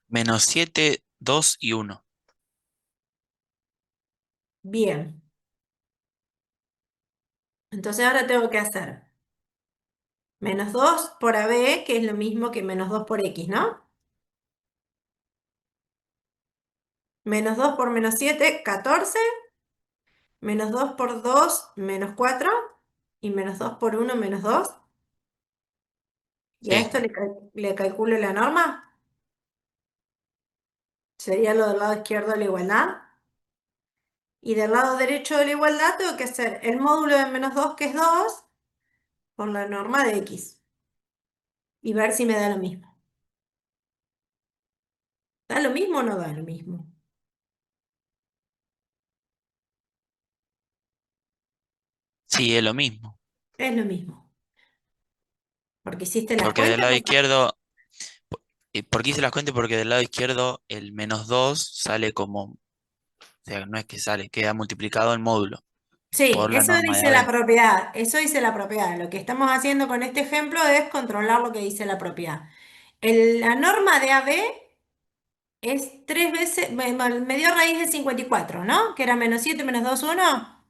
Menos 7, 2 y 1. Bien. Entonces ahora tengo que hacer menos 2 por AB, que es lo mismo que menos 2 por X, ¿no? Menos 2 por menos 7, 14. Menos 2 por 2, menos 4. Y menos 2 por 1, menos 2. ¿Y a Sí, esto le calculo la norma? Sería lo del lado izquierdo de la igualdad. Y del lado derecho de la igualdad tengo que hacer el módulo de menos 2, que es 2, por la norma de X. Y ver si me da lo mismo. ¿Da lo mismo o no da lo mismo? sí, es lo mismo. Es lo mismo. Porque hiciste las Porque del cuentas. lado izquierdo, ¿por qué hice las cuentas? Porque del lado izquierdo el menos 2 sale como, o sea, no es que sale, queda multiplicado en módulo Sí, por la eso norma de dice la AB. propiedad. Eso dice la propiedad. Lo que estamos haciendo con este ejemplo es controlar lo que dice la propiedad. La norma de AB es 3 veces, me dio raíz de 54, ¿no? Que era menos 7 menos 2, 1.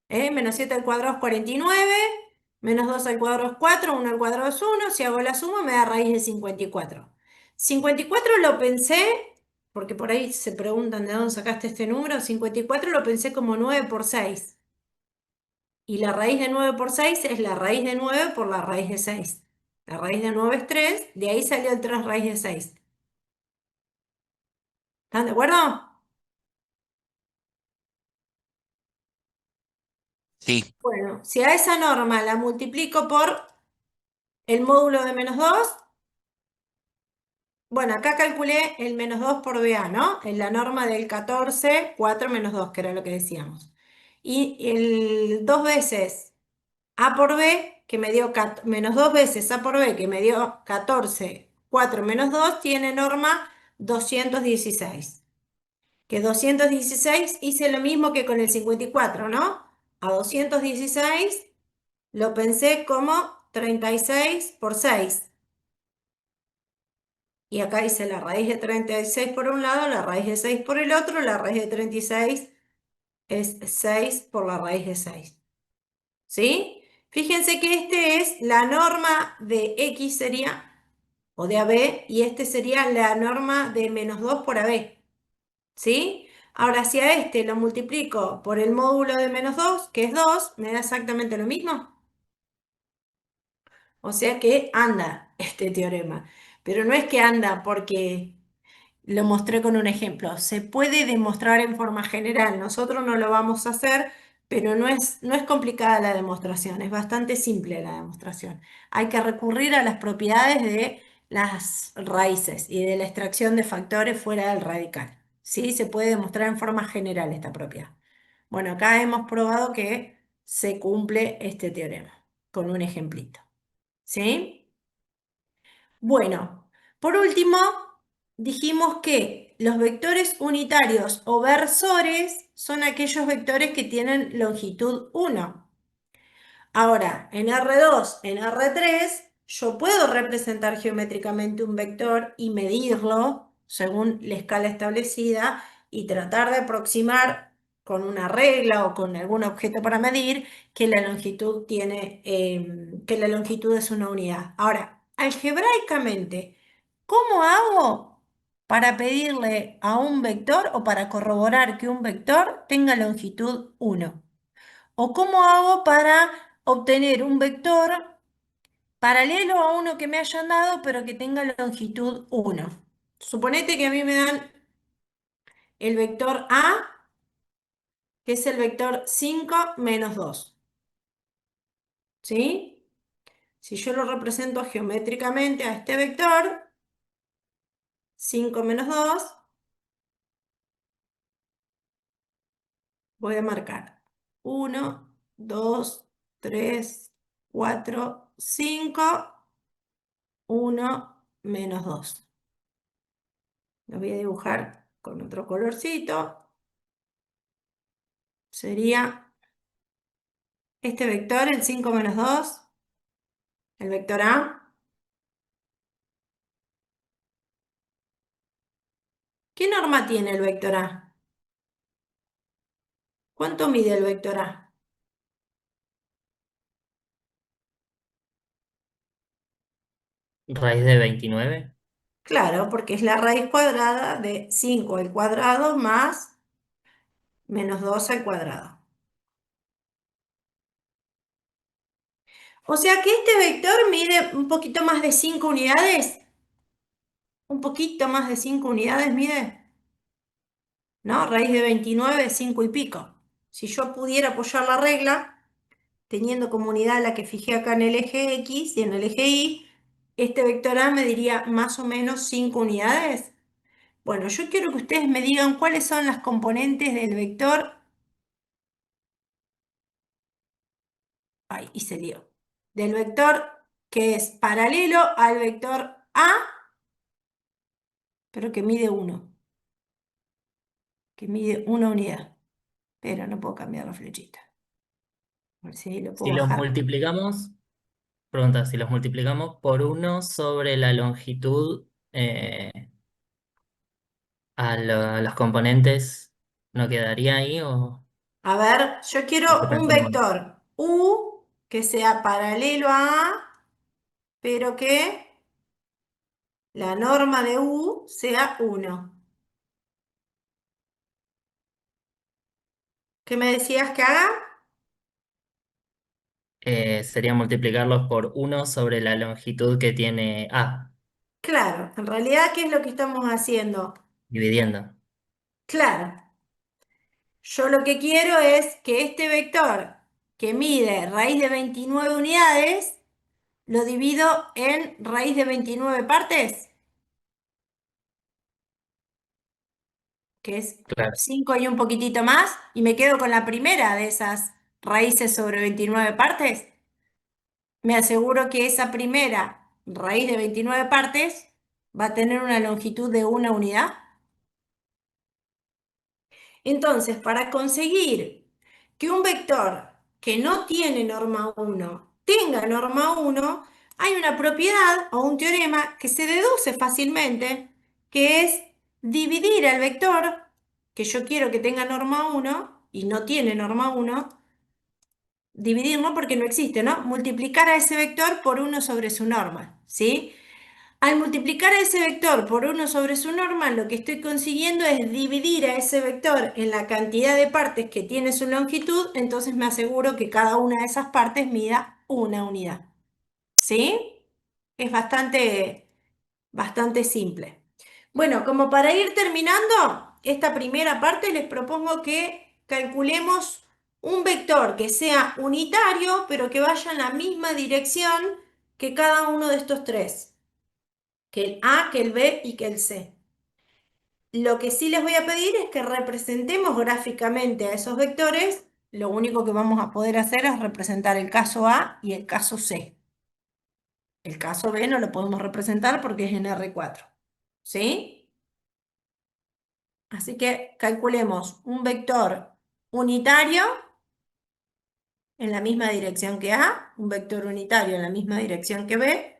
Menos 7 al cuadrado es 49, menos 2 al cuadrado es 4, 1 al cuadrado es 1. Si hago la suma me da raíz de 54. 54 lo pensé, porque por ahí se preguntan de dónde sacaste este número. 54 lo pensé como 9 por 6. Y la raíz de 9 por 6 es la raíz de 9 por la raíz de 6. La raíz de 9 es 3, de ahí salió el 3 raíz de 6. ¿Están de acuerdo? Sí, Bueno, si a esa norma la multiplico por el módulo de menos 2, bueno, acá calculé el menos 2 por BA, ¿no? En la norma del 14, 4 menos 2, que era lo que decíamos. Y el 2 veces A por B, que me dio menos 2 veces A por B, que me dio 14, 4 menos 2, tiene norma 216. Que 216 hice lo mismo que con el 54, ¿no? a 216 lo pensé como 36 por 6. Y acá dice la raíz de 36 por un lado, la raíz de 6 por el otro, la raíz de 36 es 6 por la raíz de 6. ¿Sí? Fíjense que este es la norma de X sería, o de AB, y este sería la norma de menos 2 por AB. ¿Sí? Ahora, si a este lo multiplico por el módulo de menos 2, que es 2, me da exactamente lo mismo. O sea que anda este teorema. Pero no es que anda porque lo mostré con un ejemplo. Se puede demostrar en forma general. Nosotros no lo vamos a hacer, pero no es complicada la demostración. Es bastante simple la demostración. Hay que recurrir a las propiedades de las raíces y de la extracción de factores fuera del radical. ¿Sí? Se puede demostrar en forma general esta propiedad. Bueno, acá hemos probado que se cumple este teorema con un ejemplito. ¿Sí? Bueno, por último, dijimos que los vectores unitarios o versores son aquellos vectores que tienen longitud 1. Ahora, en R2, en R3, yo puedo representar geométricamente un vector y medirlo según la escala establecida y tratar de aproximar con una regla o con algún objeto para medir que la longitud que la longitud es una unidad. Ahora, algebraicamente, ¿cómo hago para pedirle a un vector o para corroborar que un vector tenga longitud 1? ¿O cómo hago para obtener un vector paralelo a uno que me hayan dado, pero que tenga longitud 1? Suponete que a mí me dan el vector A, que es el vector 5 menos 2. ¿Sí? Si yo lo represento geométricamente a este vector, 5 menos 2, voy a marcar 1, 2, 3, 4, 5, 1 menos 2. Lo voy a dibujar con otro colorcito. Sería este vector, el 5 menos 2, el vector A. ¿Qué norma tiene el vector A? ¿Cuánto mide el vector A? Raíz de 29. Claro, porque es la raíz cuadrada de 5 al cuadrado más menos 2 al cuadrado. O sea que este vector mide un poquito más de 5 unidades. Un poquito más de 5 unidades mide. ¿No? Raíz de 29, 5 y pico. Si yo pudiera apoyar la regla, teniendo como unidad la que fijé acá en el eje X y en el eje Y, este vector A me diría más o menos 5 unidades. Bueno, yo quiero que ustedes me digan cuáles son las componentes del vector. Ay, y se lió. Del vector que es paralelo al vector A, pero que mide 1. Que mide 1 unidad. Pero no puedo cambiar la flechita. A ver si ahí lo Si puedo los bajar. multiplicamos, pregunta, si los multiplicamos por 1 sobre la longitud a los componentes, ¿no quedaría ahí o A ver, yo quiero estoy un pensando mal? vector U que sea paralelo a A, pero que la norma de U sea 1. ¿Qué me decías que haga? Sería multiplicarlos por 1 sobre la longitud que tiene A, Claro, en realidad, ¿qué es lo que estamos haciendo? dividiendo. Claro, yo lo que quiero es que este vector que mide raíz de 29 unidades, lo divido en raíz de 29 partes, que es Claro. 5 y un poquitito más, y me quedo con la primera de esas raíces sobre 29 partes. Me aseguro que esa primera raíz de 29 partes va a tener una longitud de 1 unidad. Entonces, para conseguir que un vector que no tiene norma 1 tenga norma 1, hay una propiedad o un teorema que se deduce fácilmente, que es dividir al vector que yo quiero que tenga norma 1 y no tiene norma 1, dividirlo porque no existe, ¿no? Multiplicar a ese vector por 1 sobre su norma, ¿sí? Al multiplicar a ese vector por 1 sobre su norma, lo que estoy consiguiendo es dividir a ese vector en la cantidad de partes que tiene su longitud, entonces me aseguro que cada una de esas partes mida una unidad. ¿Sí? Es bastante simple. Bueno, como para ir terminando esta primera parte, les propongo que calculemos un vector que sea unitario, pero que vaya en la misma dirección que cada uno de estos tres, que el A, que el B y que el C. Lo que sí les voy a pedir es que representemos gráficamente a esos vectores. Lo único que vamos a poder hacer es representar el caso A y el caso C. El caso B no lo podemos representar porque es en R4. ¿Sí? Así que calculemos un vector unitario en la misma dirección que A, un vector unitario en la misma dirección que B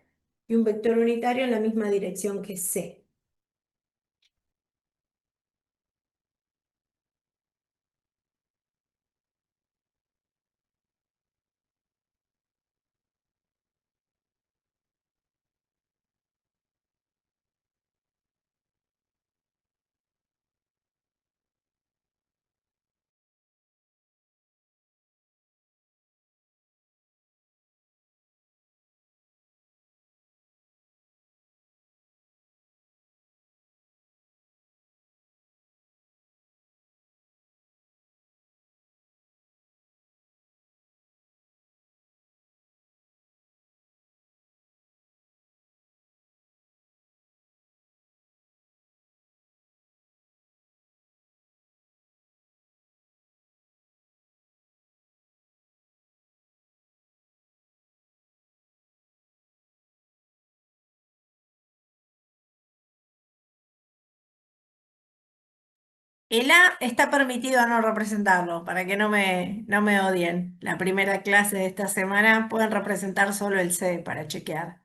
y un vector unitario en la misma dirección que C. El A está permitido no representarlo, para que no me odien. La primera clase de esta semana pueden representar solo el C para chequear.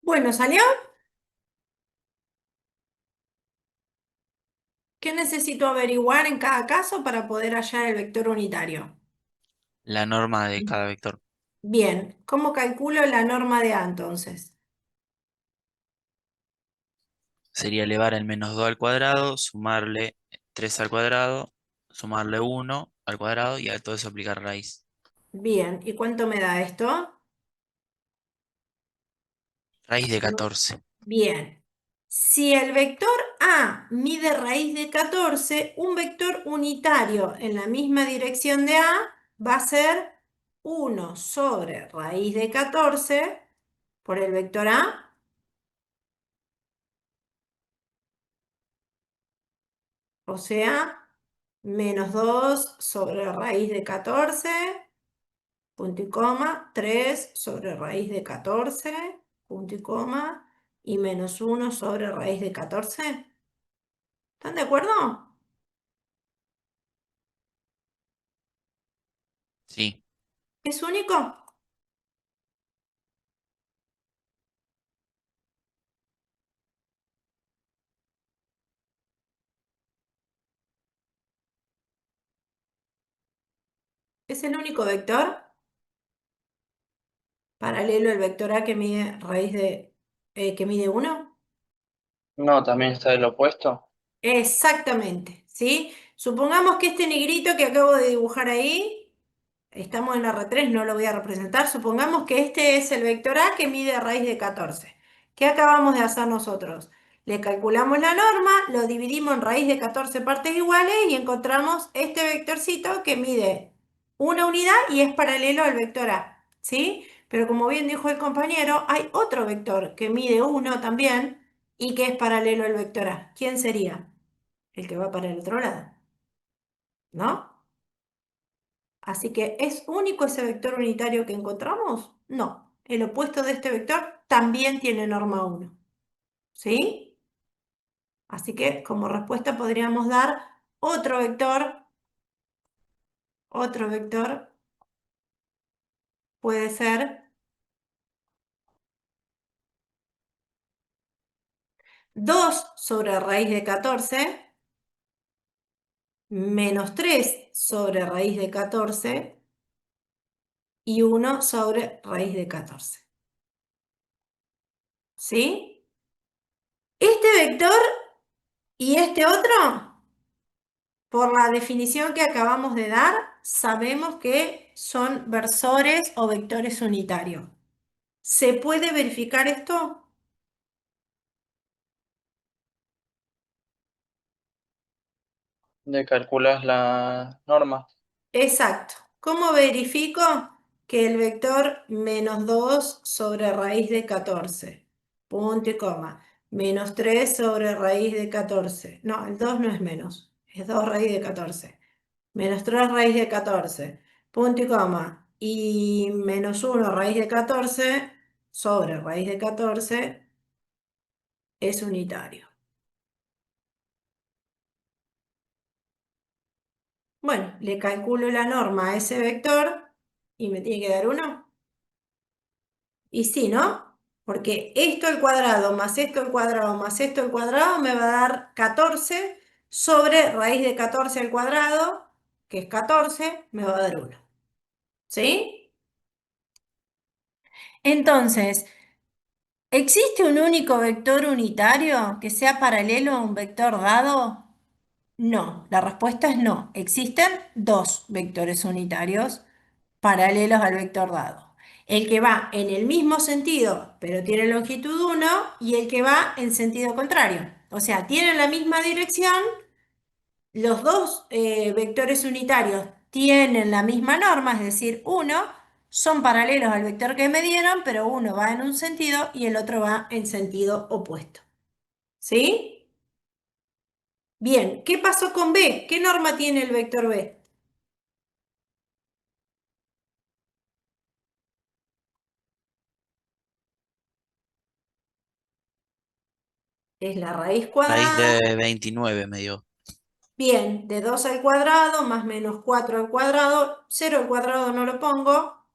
Bueno, ¿salió? ¿Qué necesito averiguar en cada caso para poder hallar el vector unitario? La norma de cada vector. Bien, ¿cómo calculo la norma de A entonces? Sería elevar el -2 al cuadrado, sumarle 3 al cuadrado, sumarle 1 al cuadrado y a todo eso aplicar raíz. Bien, ¿y cuánto me da esto? Raíz de No. 14. Bien. Si el vector A mide raíz de 14, un vector unitario en la misma dirección de A va a ser 1 sobre raíz de 14 por el vector A, o sea, menos 2 sobre raíz de 14, punto y coma, 3 sobre raíz de 14, punto y coma, y menos 1 sobre raíz de 14. ¿Están de acuerdo? Sí, ¿Es único? ¿Es el único vector paralelo al vector A que mide raíz de que mide 1? No, también está el opuesto. Exactamente, ¿sí? Supongamos que este negrito que acabo de dibujar ahí, estamos en R3, no lo voy a representar, supongamos que este es el vector A que mide raíz de 14. ¿Qué acabamos de hacer nosotros? Le calculamos la norma, lo dividimos en raíz de 14 partes iguales y encontramos este vectorcito que mide una unidad y es paralelo al vector A, ¿sí? Pero como bien dijo el compañero, hay otro vector que mide 1 también y que es paralelo al vector A. ¿Quién sería? El que va para el otro lado, ¿no? Así que, ¿es único ese vector unitario que encontramos? No. El opuesto de este vector también tiene norma 1. ¿Sí? Así que como respuesta podríamos dar otro vector puede ser 2 sobre raíz de 14 menos 3 sobre raíz de 14 y 1 sobre raíz de 14. ¿Sí? Este vector y este otro, por la definición que acabamos de dar, sabemos que son versores o vectores unitarios. ¿Se puede verificar esto? Le calculas la norma. Exacto. ¿Cómo verifico que el vector menos 2 sobre raíz de 14? Punto y coma. Menos 3 sobre raíz de 14. No, el 2 no es menos. Es 2 raíz de 14. Menos 3 raíz de 14. Punto y coma. Y menos 1 raíz de 14 sobre raíz de 14 es unitario. Bueno, le calculo la norma a ese vector y me tiene que dar 1. Y sí, ¿no? Porque esto al cuadrado más esto al cuadrado más esto al cuadrado me va a dar 14 sobre raíz de 14 al cuadrado, que es 14, me va a dar 1. ¿Sí? Entonces, ¿existe un único vector unitario que sea paralelo a un vector dado? No, la respuesta es no. Existen dos vectores unitarios paralelos al vector dado. El que va en el mismo sentido, pero tiene longitud 1, y el que va en sentido contrario. O sea, tienen la misma dirección, los dos vectores unitarios tienen la misma norma, es decir, 1, son paralelos al vector que me dieron, pero uno va en un sentido y el otro va en sentido opuesto. ¿Sí? Bien, ¿qué pasó con B? ¿Qué norma tiene el vector B? Es la raíz raíz cuadrada. de 29 me dio. Bien, de 2 al cuadrado más menos 4 al cuadrado. 0 al cuadrado no lo pongo.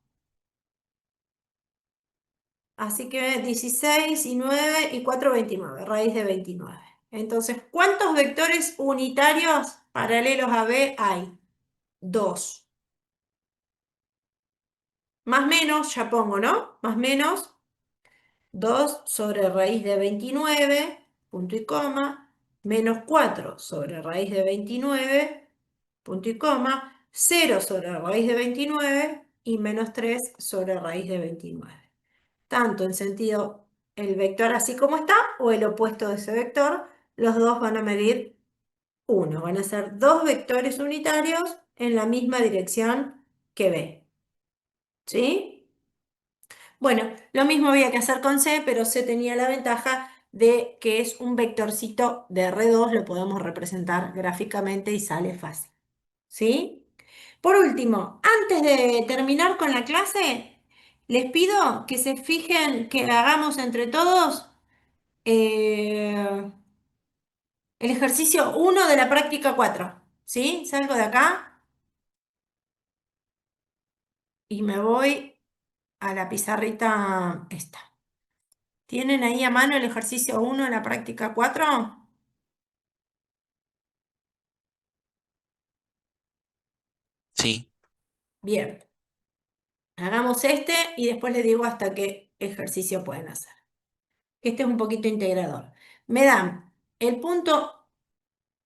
Así que 16 y 9 y 4, 29. Raíz de 29. Entonces, ¿cuántos vectores unitarios paralelos a B hay? 2. Más menos, ya pongo, ¿no? Más menos 2 sobre raíz de 29, punto y coma, menos 4 sobre raíz de 29, punto y coma, 0 sobre raíz de 29 y menos 3 sobre raíz de 29. Tanto en sentido el vector así como está o el opuesto de ese vector, los dos van a medir 1. Van a ser dos vectores unitarios en la misma dirección que B. ¿Sí? Bueno, lo mismo había que hacer con C, pero C tenía la ventaja de que es un vectorcito de R2, lo podemos representar gráficamente y sale fácil. ¿Sí? Por último, antes de terminar con la clase, les pido que se fijen, que hagamos entre todos el ejercicio 1 de la práctica 4. ¿Sí? Salgo de acá y me voy a la pizarrita esta. ¿Tienen ahí a mano el ejercicio 1 de la práctica 4? Sí. Bien. Hagamos este y después les digo hasta qué ejercicio pueden hacer. Este es un poquito integrador. Me dan el punto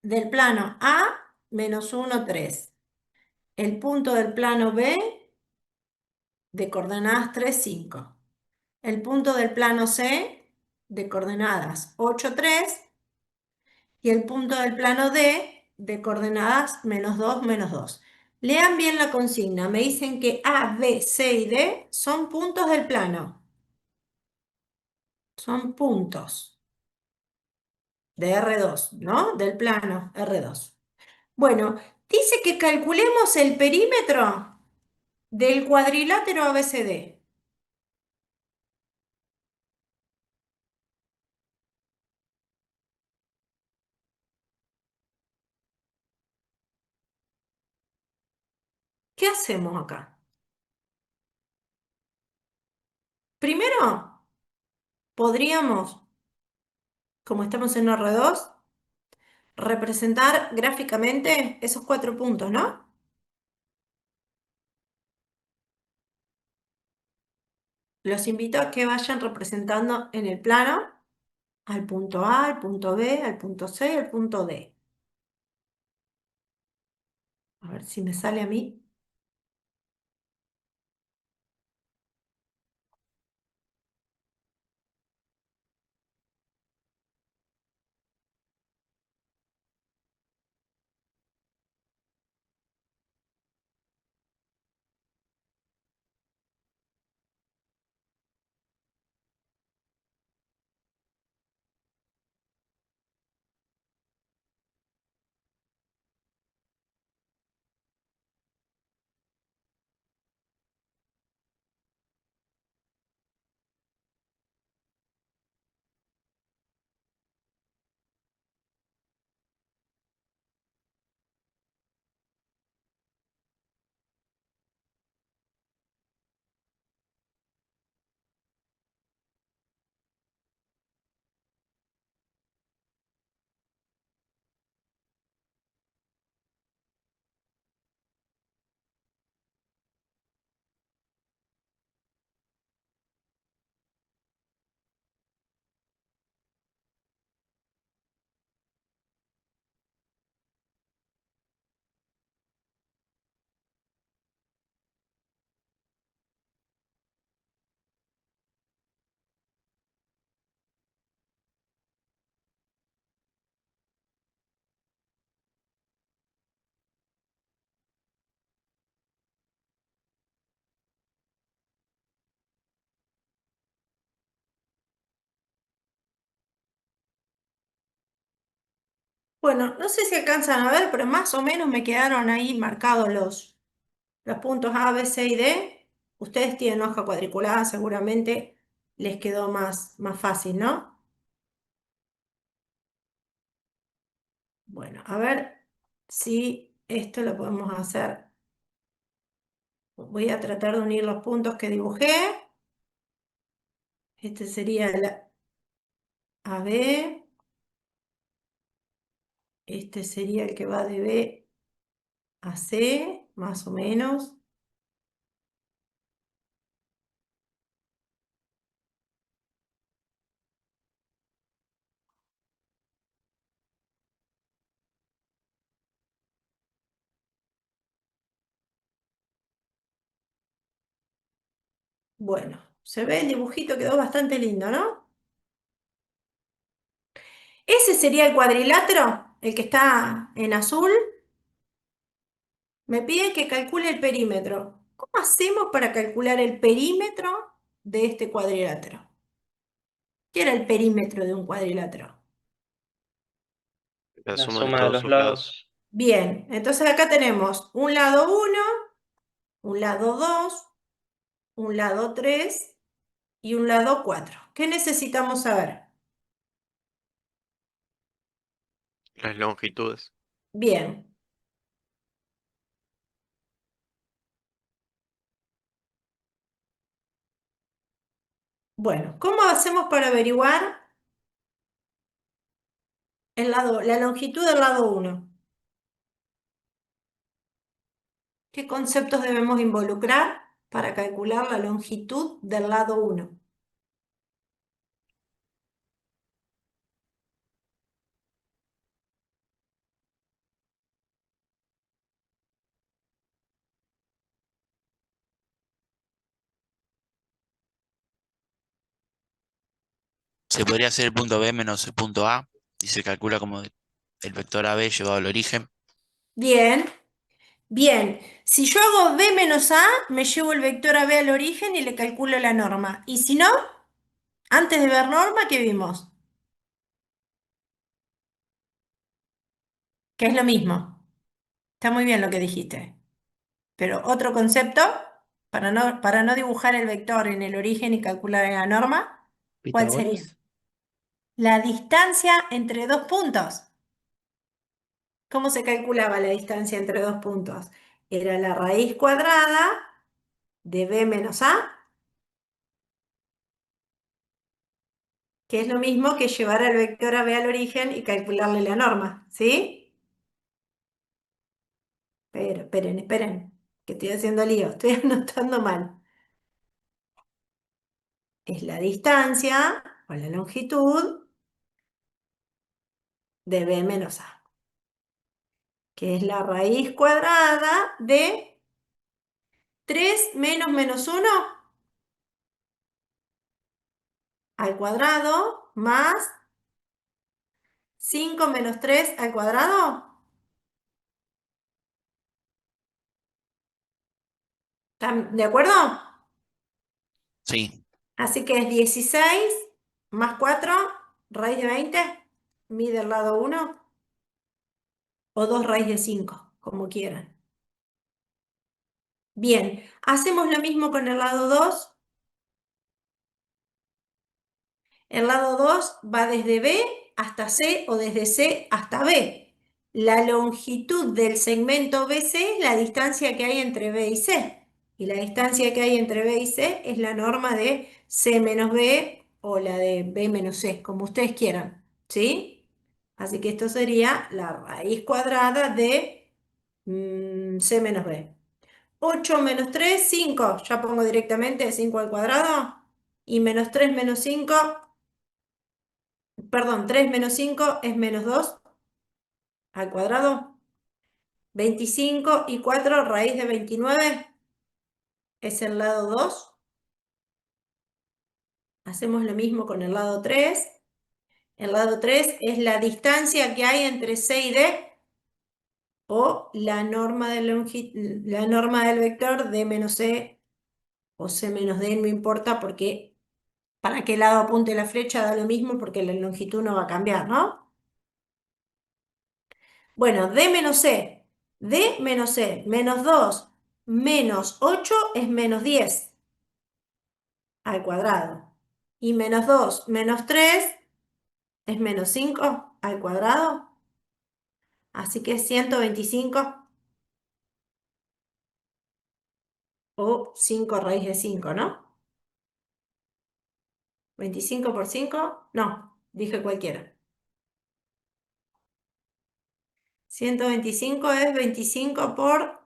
del plano A, -1, 3. El punto del plano B, de coordenadas 3, 5. El punto del plano C, de coordenadas 8, 3. Y el punto del plano D, de coordenadas -2, -2. Lean bien la consigna. Me dicen que A, B, C y D son puntos del plano. Son puntos de R2, ¿no? Del plano R2. Bueno, dice que calculemos el perímetro del cuadrilátero ABCD. ¿Qué hacemos acá? Primero, podríamos, como estamos en R2, representar gráficamente esos 4 puntos, ¿no? Los invito a que vayan representando en el plano al punto A, al punto B, al punto C y al punto D. A ver si me sale a mí. Bueno, no sé si alcanzan a ver, pero más o menos me quedaron ahí marcados los puntos A, B, C y D. Ustedes tienen hoja cuadriculada, seguramente les quedó más fácil, ¿no? Bueno, a ver si esto lo podemos hacer. Voy a tratar de unir los puntos que dibujé. Este sería el AB. Este sería el que va de B a C, más o menos. Bueno, se ve el dibujito, quedó bastante lindo, ¿no? sería el cuadrilátero? El que está en azul. Me pide que calcule el perímetro. ¿Cómo hacemos para calcular el perímetro de este cuadrilátero? ¿Qué era el perímetro de un cuadrilátero? La La suma de suma de todos los sus lados. lados. Bien, entonces acá tenemos un lado 1, un lado 2, un lado 3 y un lado 4. ¿Qué necesitamos saber? Las longitudes. Bien, bueno, ¿cómo hacemos para averiguar la longitud del lado 1? ¿Qué conceptos debemos involucrar para calcular la longitud del lado 1? Se podría hacer el punto B menos el punto A y se calcula como el vector AB llevado al origen. Bien, bien. Si yo hago b menos a, me llevo el vector AB al origen y le calculo la norma. Y si no, antes de ver norma, ¿qué vimos? Que es lo mismo. Está muy bien lo que dijiste. Pero otro concepto, para no dibujar el vector en el origen y calcular la norma, ¿cuál sería? Pitágoras. La distancia entre dos puntos. ¿Cómo se calculaba la distancia entre dos puntos? Era la raíz cuadrada de b menos a, que es lo mismo que llevar al vector AB al origen y calcularle la norma, ¿sí? Pero, esperen, que estoy haciendo lío, estoy anotando mal. Es la distancia o la longitud de b menos a, que es la raíz cuadrada de 3 menos menos 1 al cuadrado más 5 menos 3 al cuadrado. ¿Están de acuerdo? Sí, Así que es 16 más 4 raíz de 20, mide el lado 1, o 2 raíz de 5, como quieran. Bien, hacemos lo mismo con el lado 2. El lado 2 va desde B hasta C o desde C hasta B. La longitud del segmento BC es la distancia que hay entre B y C. Y la distancia que hay entre B y C es la norma de C menos B o la de B menos C, como ustedes quieran. ¿Sí? Así que esto sería la raíz cuadrada de C menos B. 8 menos 3, 5. Ya pongo directamente 5 al cuadrado. Y menos 3 menos 5. Perdón, 3 menos 5 es menos 2 al cuadrado. 25 y 4 raíz de 29 es el lado 2. Hacemos lo mismo con el lado 3. El lado 3 es la distancia que hay entre C y D, o la norma la norma del vector D menos C o C menos D, no importa, porque para qué lado apunte la flecha da lo mismo, porque la longitud no va a cambiar, ¿no? Bueno, D menos C. D menos C, menos 2 menos 8 es menos 10 al cuadrado. Y menos 2 menos 3 es menos 5 al cuadrado. Así que es 125 o 5 raíz de 5, ¿no? 25 por 5, no, dije cualquiera. 125 es 25 por...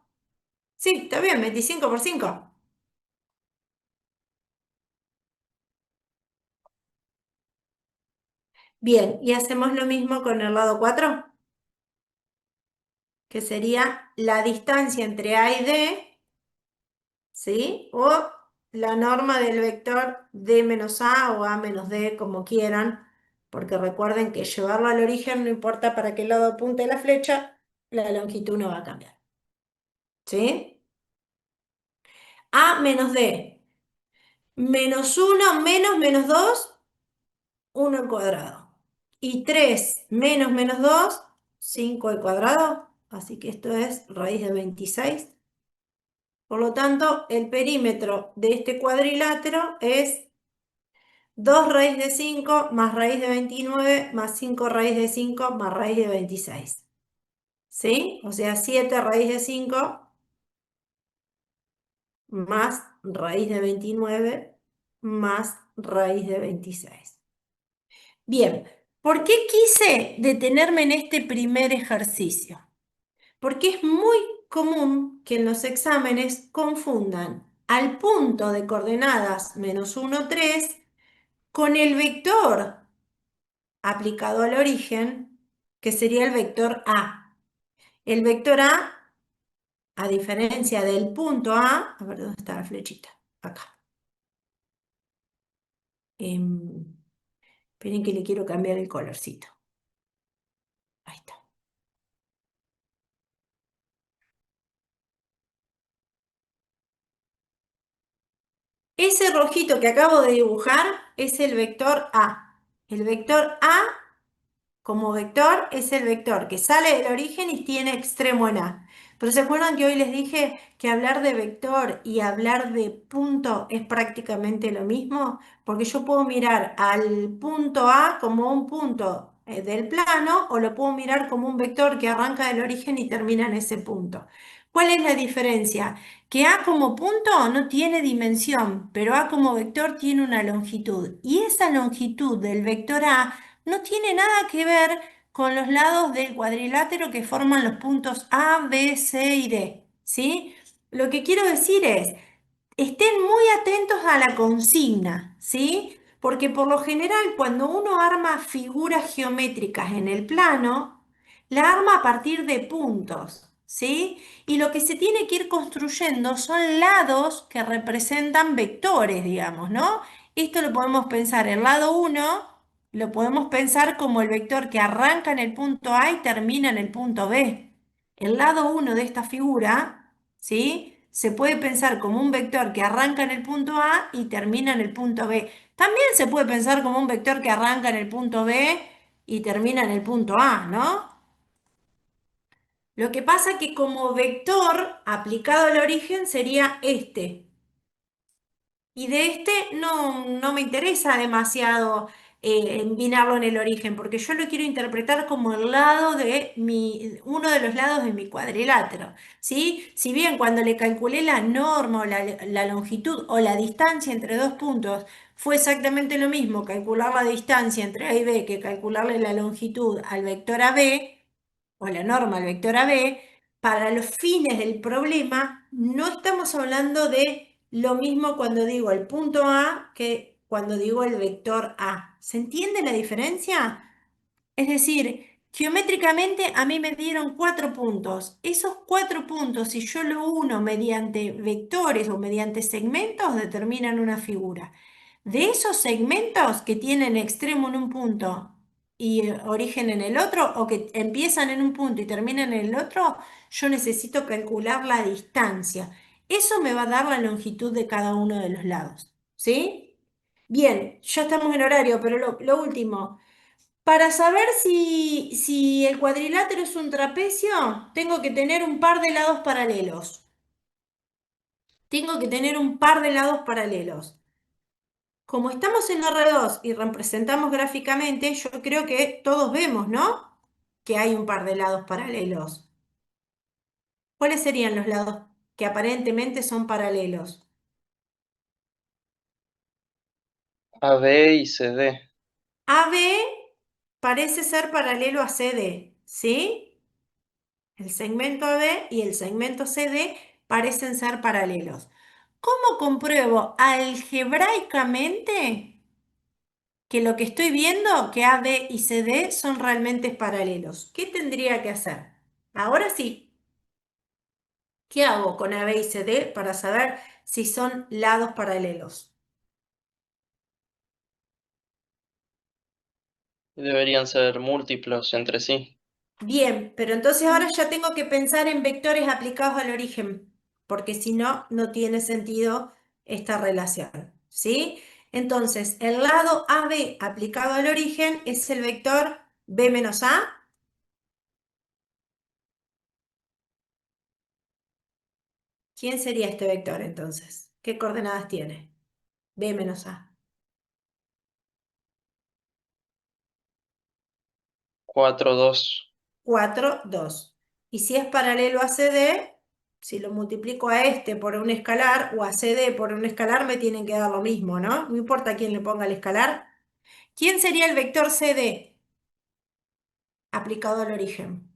Sí, está bien, 25 por 5. Bien, y hacemos lo mismo con el lado 4, que sería la distancia entre A y D, ¿sí? O la norma del vector D menos A o A menos D, como quieran, porque recuerden que llevarlo al origen no importa para qué lado apunte la flecha, la longitud no va a cambiar. ¿Sí? A menos D. Menos 1 menos menos 2, 1 al cuadrado. Y 3 menos menos 2, 5 al cuadrado. Así que esto es raíz de 26. Por lo tanto, el perímetro de este cuadrilátero es 2 raíz de 5 más raíz de 29 más 5 raíz de 5 más raíz de 26. ¿Sí? O sea, 7 raíz de 5 más raíz de 29 más raíz de 26. Bien, ¿por qué quise detenerme en este primer ejercicio? Porque es muy común que en los exámenes confundan al punto de coordenadas menos 1, 3 con el vector aplicado al origen, que sería el vector A. El vector a diferencia del punto a ver dónde está la flechita, acá. Esperen que le quiero cambiar el colorcito. Ahí está. Ese rojito que acabo de dibujar es el vector A. El vector A como vector es el vector que sale del origen y tiene extremo en A. Pero ¿se acuerdan que hoy les dije que hablar de vector y hablar de punto es prácticamente lo mismo? Porque yo puedo mirar al punto A como un punto del plano o lo puedo mirar como un vector que arranca del origen y termina en ese punto. ¿Cuál es la diferencia? Que A como punto no tiene dimensión, pero A como vector tiene una longitud. Y esa longitud del vector A no tiene nada que ver con los lados del cuadrilátero que forman los puntos A, B, C y D. ¿Sí? Lo que quiero decir es, estén muy atentos a la consigna, ¿sí? Porque por lo general cuando uno arma figuras geométricas en el plano, la arma a partir de puntos, ¿sí? Y lo que se tiene que ir construyendo son lados que representan vectores, digamos, ¿no? Esto lo podemos pensar, el lado 1 lo podemos pensar como el vector que arranca en el punto A y termina en el punto B. El lado 1 de esta figura, ¿sí? Se puede pensar como un vector que arranca en el punto A y termina en el punto B. También se puede pensar como un vector que arranca en el punto B y termina en el punto A, ¿no? Lo que pasa que como vector aplicado al origen sería este. Y de este no me interesa demasiado binarlo en el origen, porque yo lo quiero interpretar como el lado de uno de los lados de mi cuadrilátero, ¿sí? Si bien cuando le calculé la norma o la longitud o la distancia entre dos puntos fue exactamente lo mismo calcular la distancia entre A y B que calcularle la longitud al vector AB, o la norma al vector AB, para los fines del problema no estamos hablando de lo mismo cuando digo el punto A que cuando digo el vector A. ¿Se entiende la diferencia? Es decir, geométricamente a mí me dieron 4 puntos. Esos 4 puntos, si yo lo uno mediante vectores o mediante segmentos, determinan una figura. De esos segmentos que tienen extremo en un punto y origen en el otro, o que empiezan en un punto y terminan en el otro, yo necesito calcular la distancia. Eso me va a dar la longitud de cada uno de los lados. ¿Sí? Bien, ya estamos en horario, pero lo último. Para saber si el cuadrilátero es un trapecio, tengo que tener un par de lados paralelos. Tengo que tener un par de lados paralelos. Como estamos en R2 y representamos gráficamente, yo creo que todos vemos, ¿no? Que hay un par de lados paralelos. ¿Cuáles serían los lados que aparentemente son paralelos? AB y CD. AB parece ser paralelo a CD, ¿sí? El segmento AB y el segmento CD parecen ser paralelos. ¿Cómo compruebo algebraicamente que lo que estoy viendo, que AB y CD son realmente paralelos? ¿Qué tendría que hacer? Ahora sí, ¿qué hago con AB y CD para saber si son lados paralelos? Deberían ser múltiplos entre sí. Bien, pero entonces ahora ya tengo que pensar en vectores aplicados al origen, porque si no, no tiene sentido esta relación, ¿sí? Entonces, el lado AB aplicado al origen es el vector B menos A. ¿Quién sería este vector entonces? ¿Qué coordenadas tiene? B menos A. 4, 2. 4, 2. Y si es paralelo a CD, si lo multiplico a este por un escalar o a CD por un escalar, me tienen que dar lo mismo, ¿no? No importa quién le ponga el escalar. ¿Quién sería el vector CD aplicado al origen?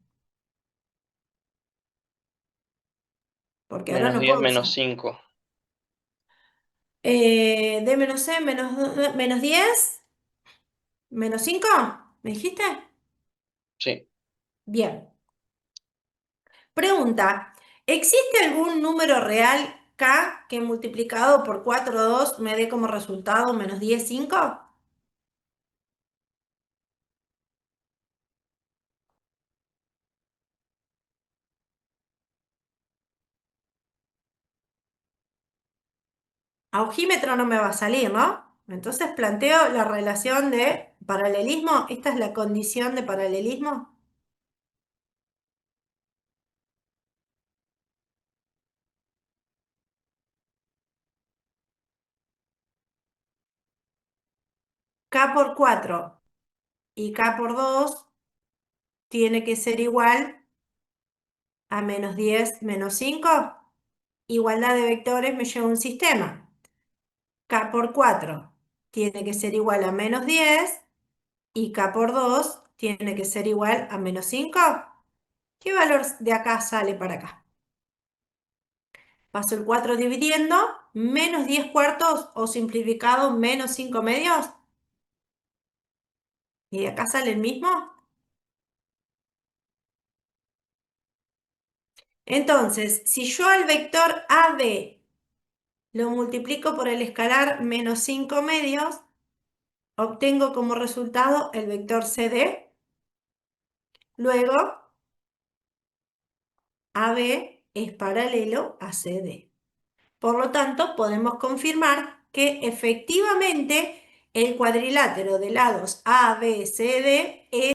Porque ahora Menos no 10 puedo usar. menos 5. D menos C menos 10, menos 5, ¿me dijiste? Sí. Bien. Pregunta, ¿existe algún número real K que multiplicado por 4, 2 me dé como resultado menos 10, 5? A ojímetro no me va a salir, ¿no? Entonces planteo la relación de paralelismo. ¿Esta es la condición de paralelismo? K por 4 y K por 2 tiene que ser igual a menos 10 menos 5. Igualdad de vectores me lleva a un sistema. K por 4 tiene que ser igual a menos 10 y K por 2 tiene que ser igual a menos 5. ¿Qué valor de acá sale para acá? Paso el 4 dividiendo, menos 10 cuartos o simplificado menos 5 medios. ¿Y de acá sale el mismo? Entonces, si yo al vector AB lo multiplico por el escalar menos 5 medios, obtengo como resultado el vector CD. Luego, AB es paralelo a CD. Por lo tanto, podemos confirmar que efectivamente el cuadrilátero de lados ABCD es